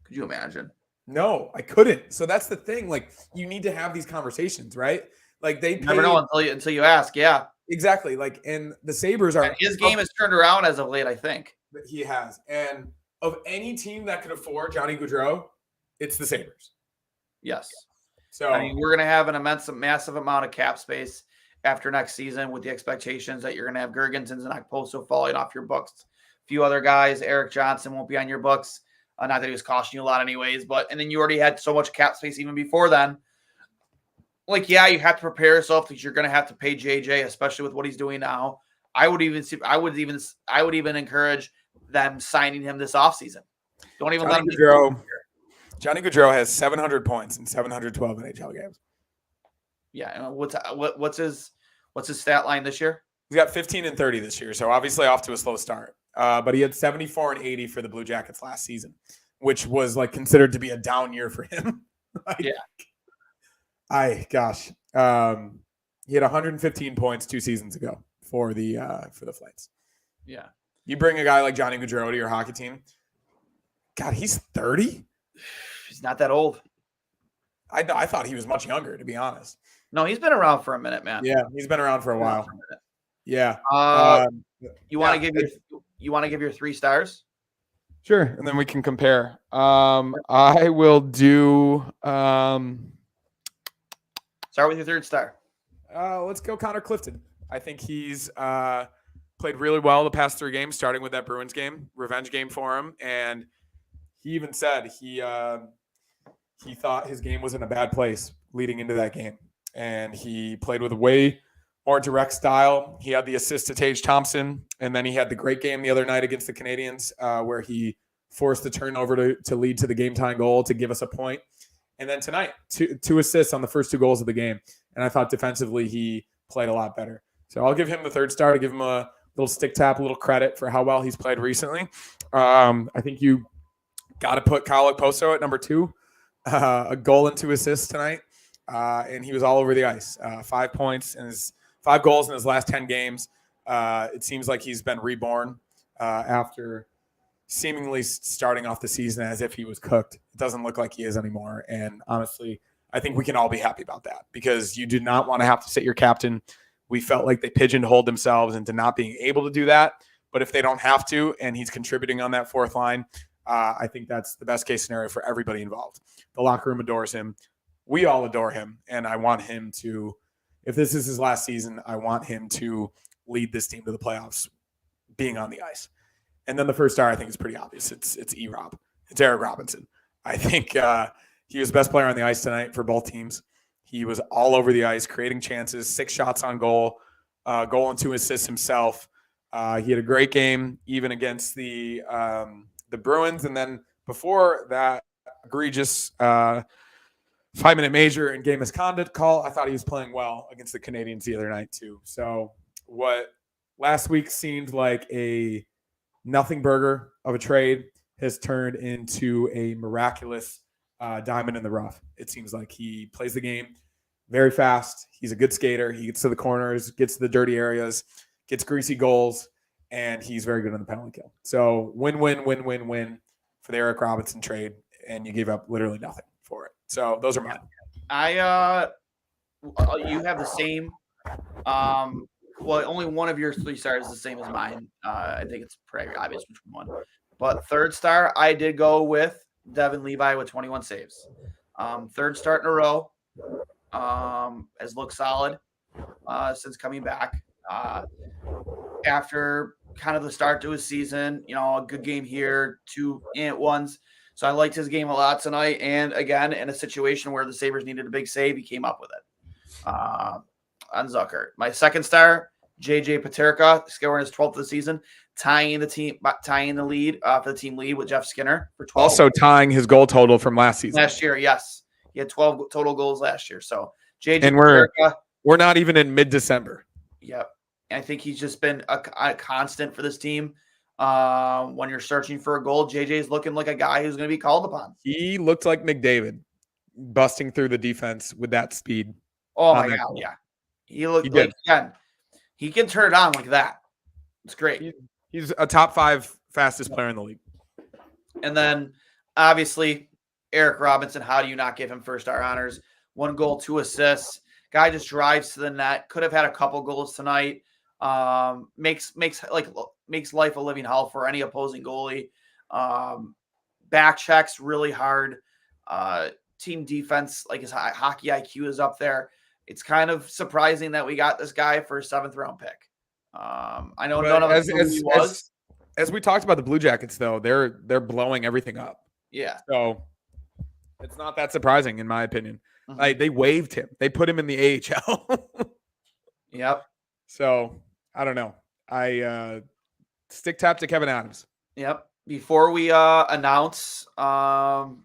could you imagine? No, I couldn't. So that's the thing. Like, you need to have these conversations, right? Like, they never know until you ask. Yeah, exactly. Like, and the Sabres are. And his game has turned around as of late, I think. He has. And of any team that could afford Johnny Gaudreau, it's the Sabres. Yes. So I mean, we're going to have an massive amount of cap space after next season with the expectations that you're going to have Girgensons and Okposo falling off your books. A few other guys, Eric Johnson won't be on your books. Not that he was costing you a lot anyways, and then you already had so much cap space even before then. Like, yeah, you have to prepare yourself because you're going to have to pay JJ, especially with what he's doing now. I would even encourage them signing him this offseason. Don't even let him. Johnny Gaudreau has 700 points in 712 NHL games. Yeah, and what's his stat line this year? He's got 15 and 30 this year, so obviously off to a slow start. But he had 74 and 80 for the Blue Jackets last season, which was like considered to be a down year for him. Yeah. He had 115 points 2 seasons ago for the Flames. Yeah. You bring a guy like Johnny Gaudreau to your hockey team. God, he's 30? He's not that old. I thought he was much younger, to be honest. No, he's been around for a minute, man. Yeah, he's been around for a while. Yeah. You want to give your 3 stars? Sure, and then we can compare. I will do. Start with your 3rd star. Let's go Connor Clifton. I think he's played really well the past 3 games, starting with that Bruins game, revenge game for him, and he even said he thought his game was in a bad place leading into that game. And he played with a way more direct style. He had the assist to Tage Thompson, and then he had the great game the other night against the Canadiens where he forced the turnover to lead to the game-tying goal to give us a point. And then tonight, two assists on the first 2 goals of the game. And I thought defensively he played a lot better. So I'll give him the third star to give him a little stick tap, a little credit for how well he's played recently. I think you got to put Kyle Okposo at number 2. A goal and 2 assists tonight. And he was all over the ice. 5 points and 5 goals in his last 10 games. It seems like he's been reborn after seemingly starting off the season as if he was cooked. It doesn't look like he is anymore. And honestly, I think we can all be happy about that because you do not want to have to sit your captain. We felt like they pigeonholed themselves into not being able to do that. But if they don't have to and he's contributing on that 4th line, I think that's the best case scenario for everybody involved. The locker room adores him. We all adore him. And I want him to, if this is his last season, I want him to lead this team to the playoffs being on the ice. And then the first star, I think, is pretty obvious. It's E-Rob. It's Eric Robinson. I think he was the best player on the ice tonight for both teams. He was all over the ice, creating chances, 6 shots on goal, goal and 2 assists himself. He had a great game, even against the Bruins. And then before that egregious 5-minute major and game misconduct call, I thought he was playing well against the Canadiens the other night too. So what last week seemed like a nothing burger of a trade has turned into a miraculous diamond in the rough. It seems like he plays the game very fast. He's a good skater. He gets to the corners, gets to the dirty areas, gets greasy goals, and he's very good on the penalty kill. So win for the Eric Robinson trade, and you gave up literally nothing for it. So those are mine. You have the same. Well, only one of your 3 stars is the same as mine. I think it's pretty obvious which one. But third star, I did go with Devin Levi with 21 saves. Third start in a row. Has looked solid since coming back. After kind of the start to his season, a good game here, 2 ones. So I liked his game a lot tonight. And again, in a situation where the Sabres needed a big save, he came up with it on Zucker. My second star, JJ Paterka, scoring his 12th of the season, tying the lead for the team lead with Jeff Skinner for 12. Also tying his goal total from last season. Last year, yes. He had 12 total goals last year. So JJ and Paterka. We're not even in mid-December. Yep. I think he's just been a constant for this team. When you're searching for a goal, JJ's looking like a guy who's going to be called upon. He looked like McDavid busting through the defense with that speed. Oh, my God, yeah. He looked like, again, he can turn it on like that. It's great. He's a top 5 fastest player in the league. And then, obviously, Eric Robinson, how do you not give him first-star honors? 1 goal, 2 assists. Guy just drives to the net. Could have had a couple goals tonight. Makes life a living hell for any opposing goalie. Back checks really hard. Team defense, like his hockey IQ is up there. It's kind of surprising that we got this guy for a 7th round pick. I know none of us knew who he was. As we talked about the Blue Jackets, though, they're blowing everything up. Yeah. So it's not that surprising, in my opinion. Mm-hmm. Like, they waived him. They put him in the AHL. Yep. So I don't know. I stick tap to Kevin Adams. Yep. Before we announce the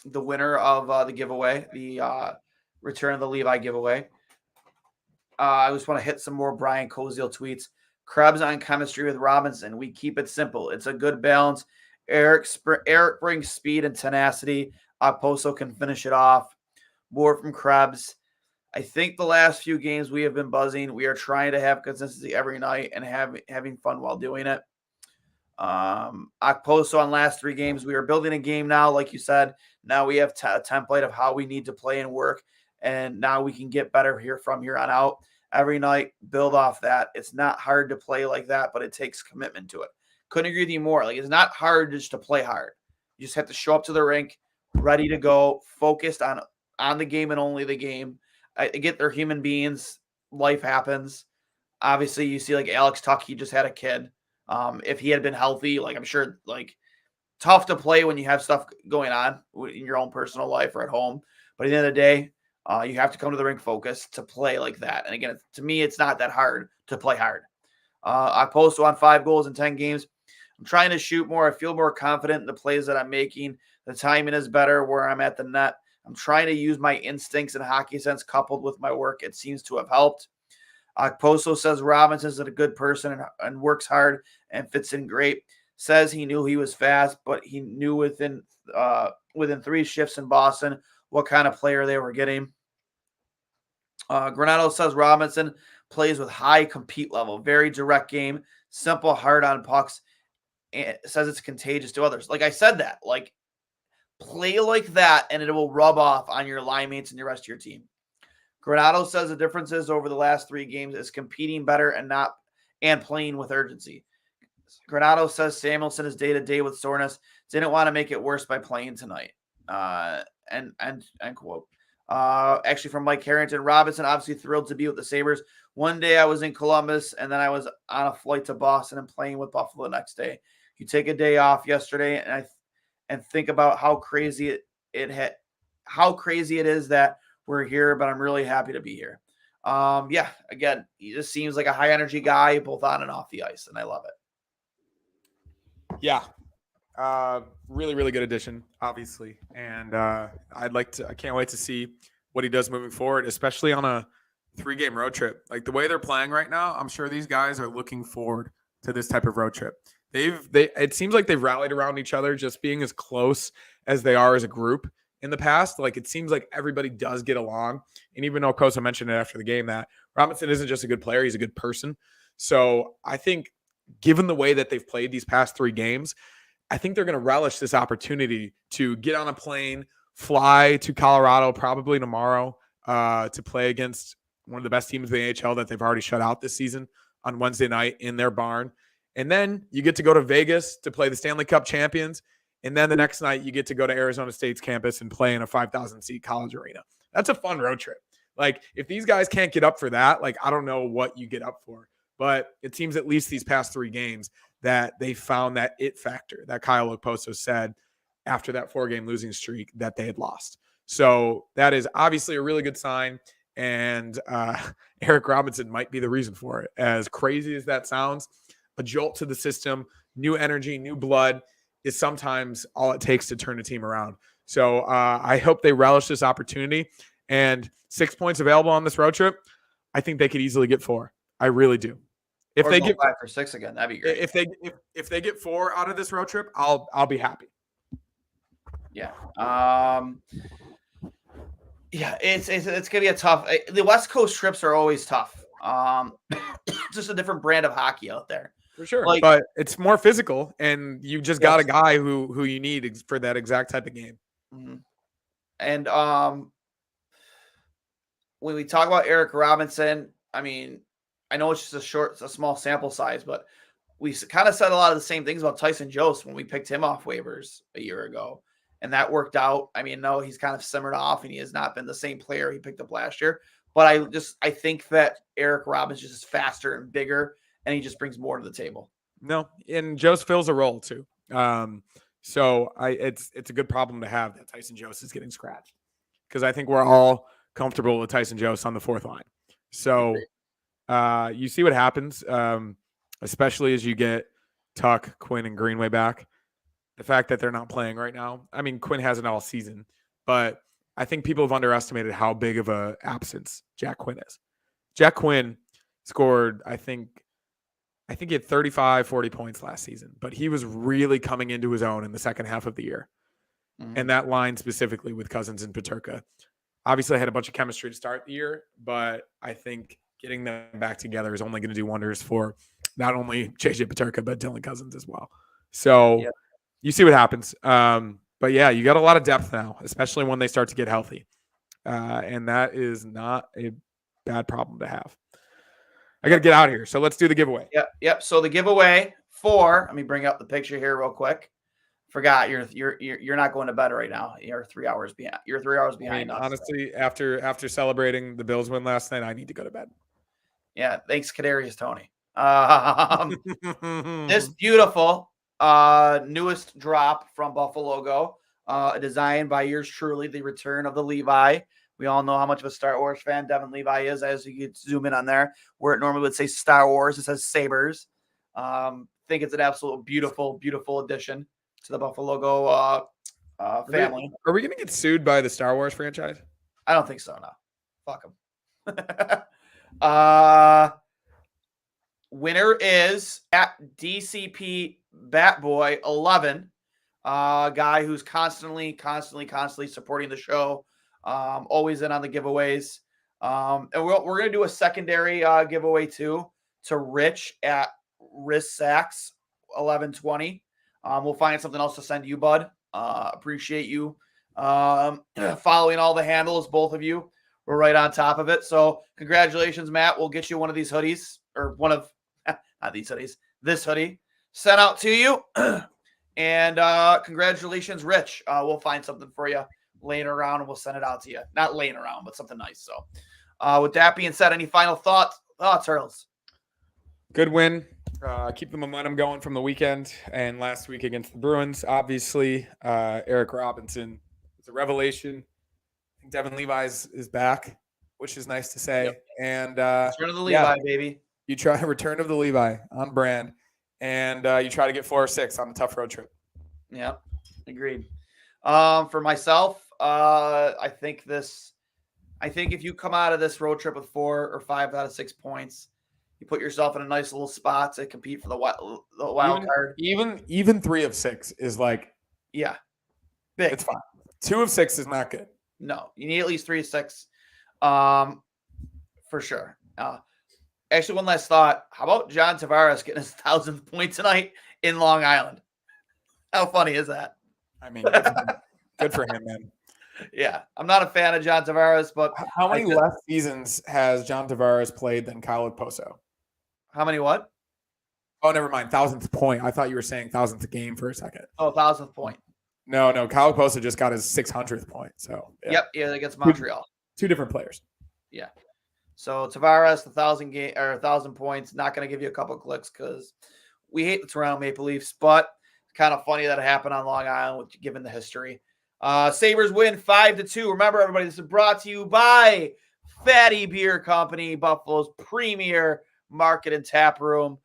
winner of the giveaway, the Return of the Levi giveaway, I just want to hit some more Brian Koziel tweets. Krebs on chemistry with Robinson. We keep it simple. It's a good balance. Eric brings speed and tenacity. Okposo can finish it off. More from Krebs. I think the last few games we have been buzzing. We are trying to have consistency every night and having fun while doing it. Okposo on last 3 games. We are building a game now, like you said. Now we have a template of how we need to play and work, and now we can get better from here on out. Every night, build off that. It's not hard to play like that, but it takes commitment to it. Couldn't agree with you more. Like, it's not hard just to play hard. You just have to show up to the rink, ready to go, focused on the game and only the game. I get they're human beings. Life happens. Obviously, you see like Alex Tuck, he just had a kid. If he had been healthy, like, I'm sure, like, tough to play when you have stuff going on in your own personal life or at home. But at the end of the day, You have to come to the rink focused to play like that. And again, to me, it's not that hard to play hard. I posted on 5 goals in 10 games. I'm trying to shoot more. I feel more confident in the plays that I'm making. The timing is better where I'm at the net. I'm trying to use my instincts and hockey sense coupled with my work. It seems to have helped. Posto says Robinson's a good person and works hard and fits in great. Says he knew he was fast, but he knew within 3 shifts in Boston what kind of player they were getting. Granado says Robinson plays with high compete level, very direct game, simple, hard on pucks, and says it's contagious to others. Like I said that, like play like that and it will rub off on your line mates and the rest of your team. Granado says the differences over the last 3 games is competing better and playing with urgency. Granado says Samuelson is day-to-day with soreness. Didn't want to make it worse by playing tonight. And quote. Actually from Mike Harrington, Robinson obviously thrilled to be with the Sabres. One day I was in Columbus and then I was on a flight to Boston and playing with Buffalo the next day. You take a day off yesterday and think about how crazy it is that we're here, but I'm really happy to be here. Again, he just seems like a high energy guy, both on and off the ice, and I love it. Yeah. Really, really good addition, obviously. And I can't wait to see what he does moving forward, especially on a 3-game road trip. Like the way they're playing right now, I'm sure these guys are looking forward to this type of road trip. It seems like they've rallied around each other, just being as close as they are as a group in the past. Like it seems like everybody does get along. And even though Kosa mentioned it after the game that Robinson isn't just a good player, he's a good person. So I think given the way that they've played these past 3 games, I think they're going to relish this opportunity to get on a plane, fly to Colorado probably tomorrow to play against one of the best teams in the AHL that they've already shut out this season on Wednesday night in their barn. And then you get to go to Vegas to play the Stanley Cup champions. And then the next night you get to go to Arizona State's campus and play in a 5,000-seat college arena. That's a fun road trip. Like if these guys can't get up for that, like I don't know what you get up for. But it seems at least these past 3 games that they found that it factor that Kyle Okposo said after that 4-game losing streak that they had lost. So that is obviously a really good sign. And Eric Robinson might be the reason for it. As crazy as that sounds, a jolt to the system, new energy, new blood is sometimes all it takes to turn a team around. So I hope they relish this opportunity. And 6 points available on this road trip, I think they could easily get 4. I really do. If they get 5 for 6 again, that'd be great. If they get 4 out of this road trip, I'll be happy. Yeah. It's gonna be a tough. The West Coast trips are always tough. Just a different brand of hockey out there. For sure. But it's more physical, and you just got a guy who you need for that exact type of game. Mm-hmm. And when we talk about Eric Robinson, I mean, I know it's just a small sample size, but we kind of said a lot of the same things about Tyson Jost when we picked him off waivers a year ago, and that worked out. I mean, no, he's kind of simmered off, and he has not been the same player he picked up last year. But I think that Eric Robinson is faster and bigger, and he just brings more to the table. No, and Jost fills a role too. So it's a good problem to have that Tyson Jost is getting scratched, because I think we're all comfortable with Tyson Jost on the 4th line. So you see what happens, especially as you get Tuck, Quinn, and Greenway back. The fact that they're not playing right now. I mean, Quinn hasn't all season, but I think people have underestimated how big of a absence Jack Quinn is. Jack Quinn scored, I think he had 35, 40 points last season, but he was really coming into his own in the second half of the year. Mm-hmm. And that line specifically with Cousins and Peterka. Obviously, I had a bunch of chemistry to start the year, but I think getting them back together is only going to do wonders for not only JJ Peterka, but Dylan Cousins as well. So You see what happens. But yeah, you got a lot of depth now, especially when they start to get healthy. And that is not a bad problem to have. I got to get out of here. So let's do the giveaway. Yep. So the giveaway let me bring up the picture here real quick. Forgot you're not going to bed right now. You're 3 hours behind. You're 3 hours behind us. Honestly, after celebrating the Bills win last night, I need to go to bed. Yeah, thanks, Kadarius Toney. This beautiful newest drop from Buffalo Go, designed by yours truly, the return of the Levi We all know how much of a Star Wars fan Devin Levi is. As you could zoom in on there, where it normally would say Star Wars, it says Sabres. Think it's an absolute beautiful, beautiful addition to the Buffalo Go family. Are we going to get sued by the Star Wars franchise? I don't think so. No, fuck them. Winner is at DCP Batboy 11. Guy who's constantly supporting the show. Always in on the giveaways. And we're going to do a secondary giveaway too to Rich at Wrist Sacks 1120. We'll find something else to send you, bud. Appreciate you following all the handles, both of you. We're right on top of it. So congratulations, Matt. We'll get you one of these hoodies, or one of not these hoodies, this hoodie sent out to you. And congratulations, Rich. We'll find something for you laying around and we'll send it out to you. Not laying around, but something nice. So with that being said, any final thoughts, Hurls? Good win. Keep the momentum going from the weekend and last week against the Bruins. Obviously, Eric Robinson is a revelation. I think Devin Levi is back, which is nice to say. Yep. And return of the Levi, baby. You try return of the Levi on brand, and you try to get 4 or 6 on a tough road trip. Yeah, agreed. For myself, I think if you come out of this road trip with 4 or 5 out of 6 points, you put yourself in a nice little spot to compete for the wild card. Even 3 of 6 is like, yeah, big. It's fine. 2 of 6 is not good. No, you need at least 3 of 6, for sure. Actually, one last thought. How about John Tavares getting his 1,000th point tonight in Long Island? How funny is that? I mean, good for him, man. Yeah, I'm not a fan of John Tavares, but how many less seasons has John Tavares played than Kyle Poso? How many what? Oh, never mind. 1,000th point. I thought you were saying 1,000th game for a second. Oh, 1,000th point. No. Kyle Poso just got his 600th point. So yeah, against Montreal. 2 different players. Yeah. So Tavares, 1,000 points, not going to give you a couple clicks because we hate the Toronto Maple Leafs, but it's kind of funny that it happened on Long Island, given the history. Sabres win 5-2. Remember, everybody, this is brought to you by Fatty Beer Company, Buffalo's premier market and tap room.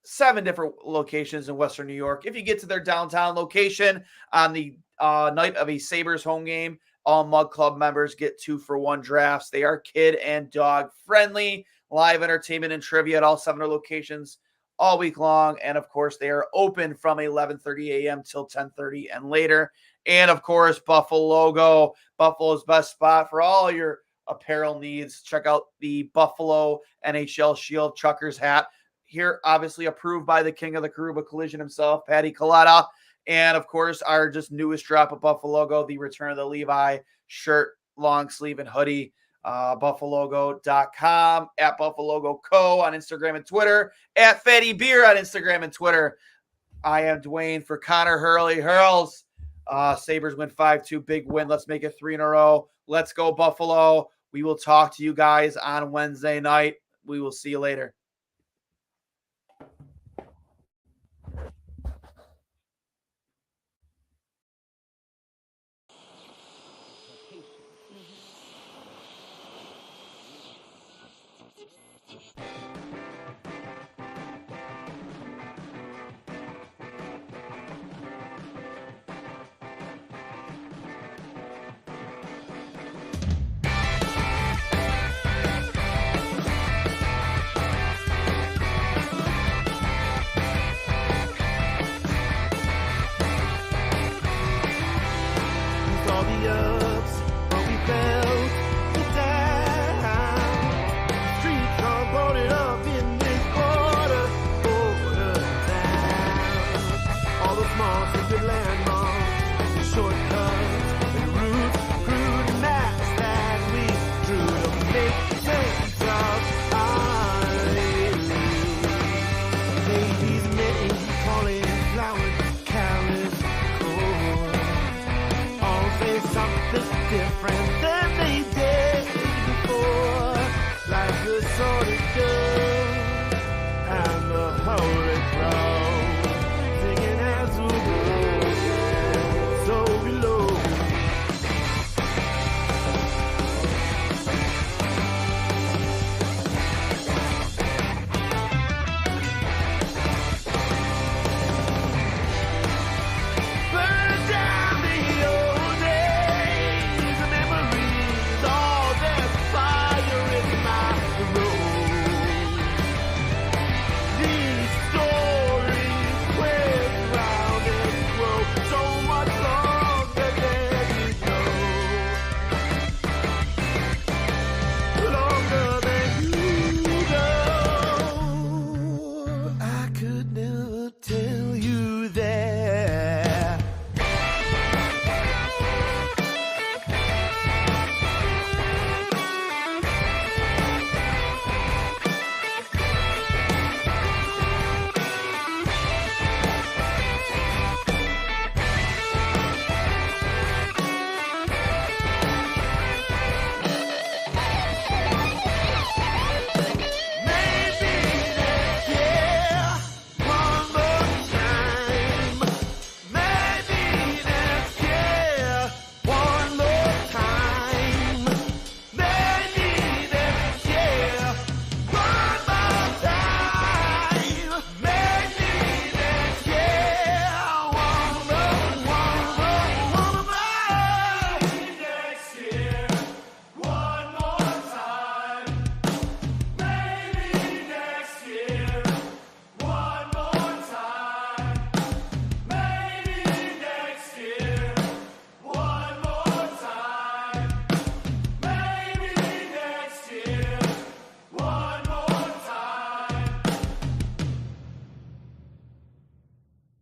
7 different locations in Western New York. If you get to their downtown location on the night of a Sabres home game, all Mug Club members get 2-for-1 drafts. They are kid and dog friendly. Live entertainment and trivia at all 7 locations all week long. And, of course, they are open from 11:30 a.m. till 10:30 and later. And, of course, Buffalo Go, Buffalo's best spot for all your apparel needs. Check out the Buffalo NHL Shield Truckers hat. Here, obviously approved by the king of the Karuba Collision himself, Patty Collada. And, of course, our just newest drop of Buffalo Go, the Return of the Levi shirt, long sleeve, and hoodie. BuffaloGo.com, at BuffaloGo Co. on Instagram and Twitter, at Fatty Beer on Instagram and Twitter. I am Duane for Connor Hurls. Sabres win 5-2, big win. Let's make it 3 in a row. Let's go, Buffalo. We will talk to you guys on Wednesday night. We will see you later.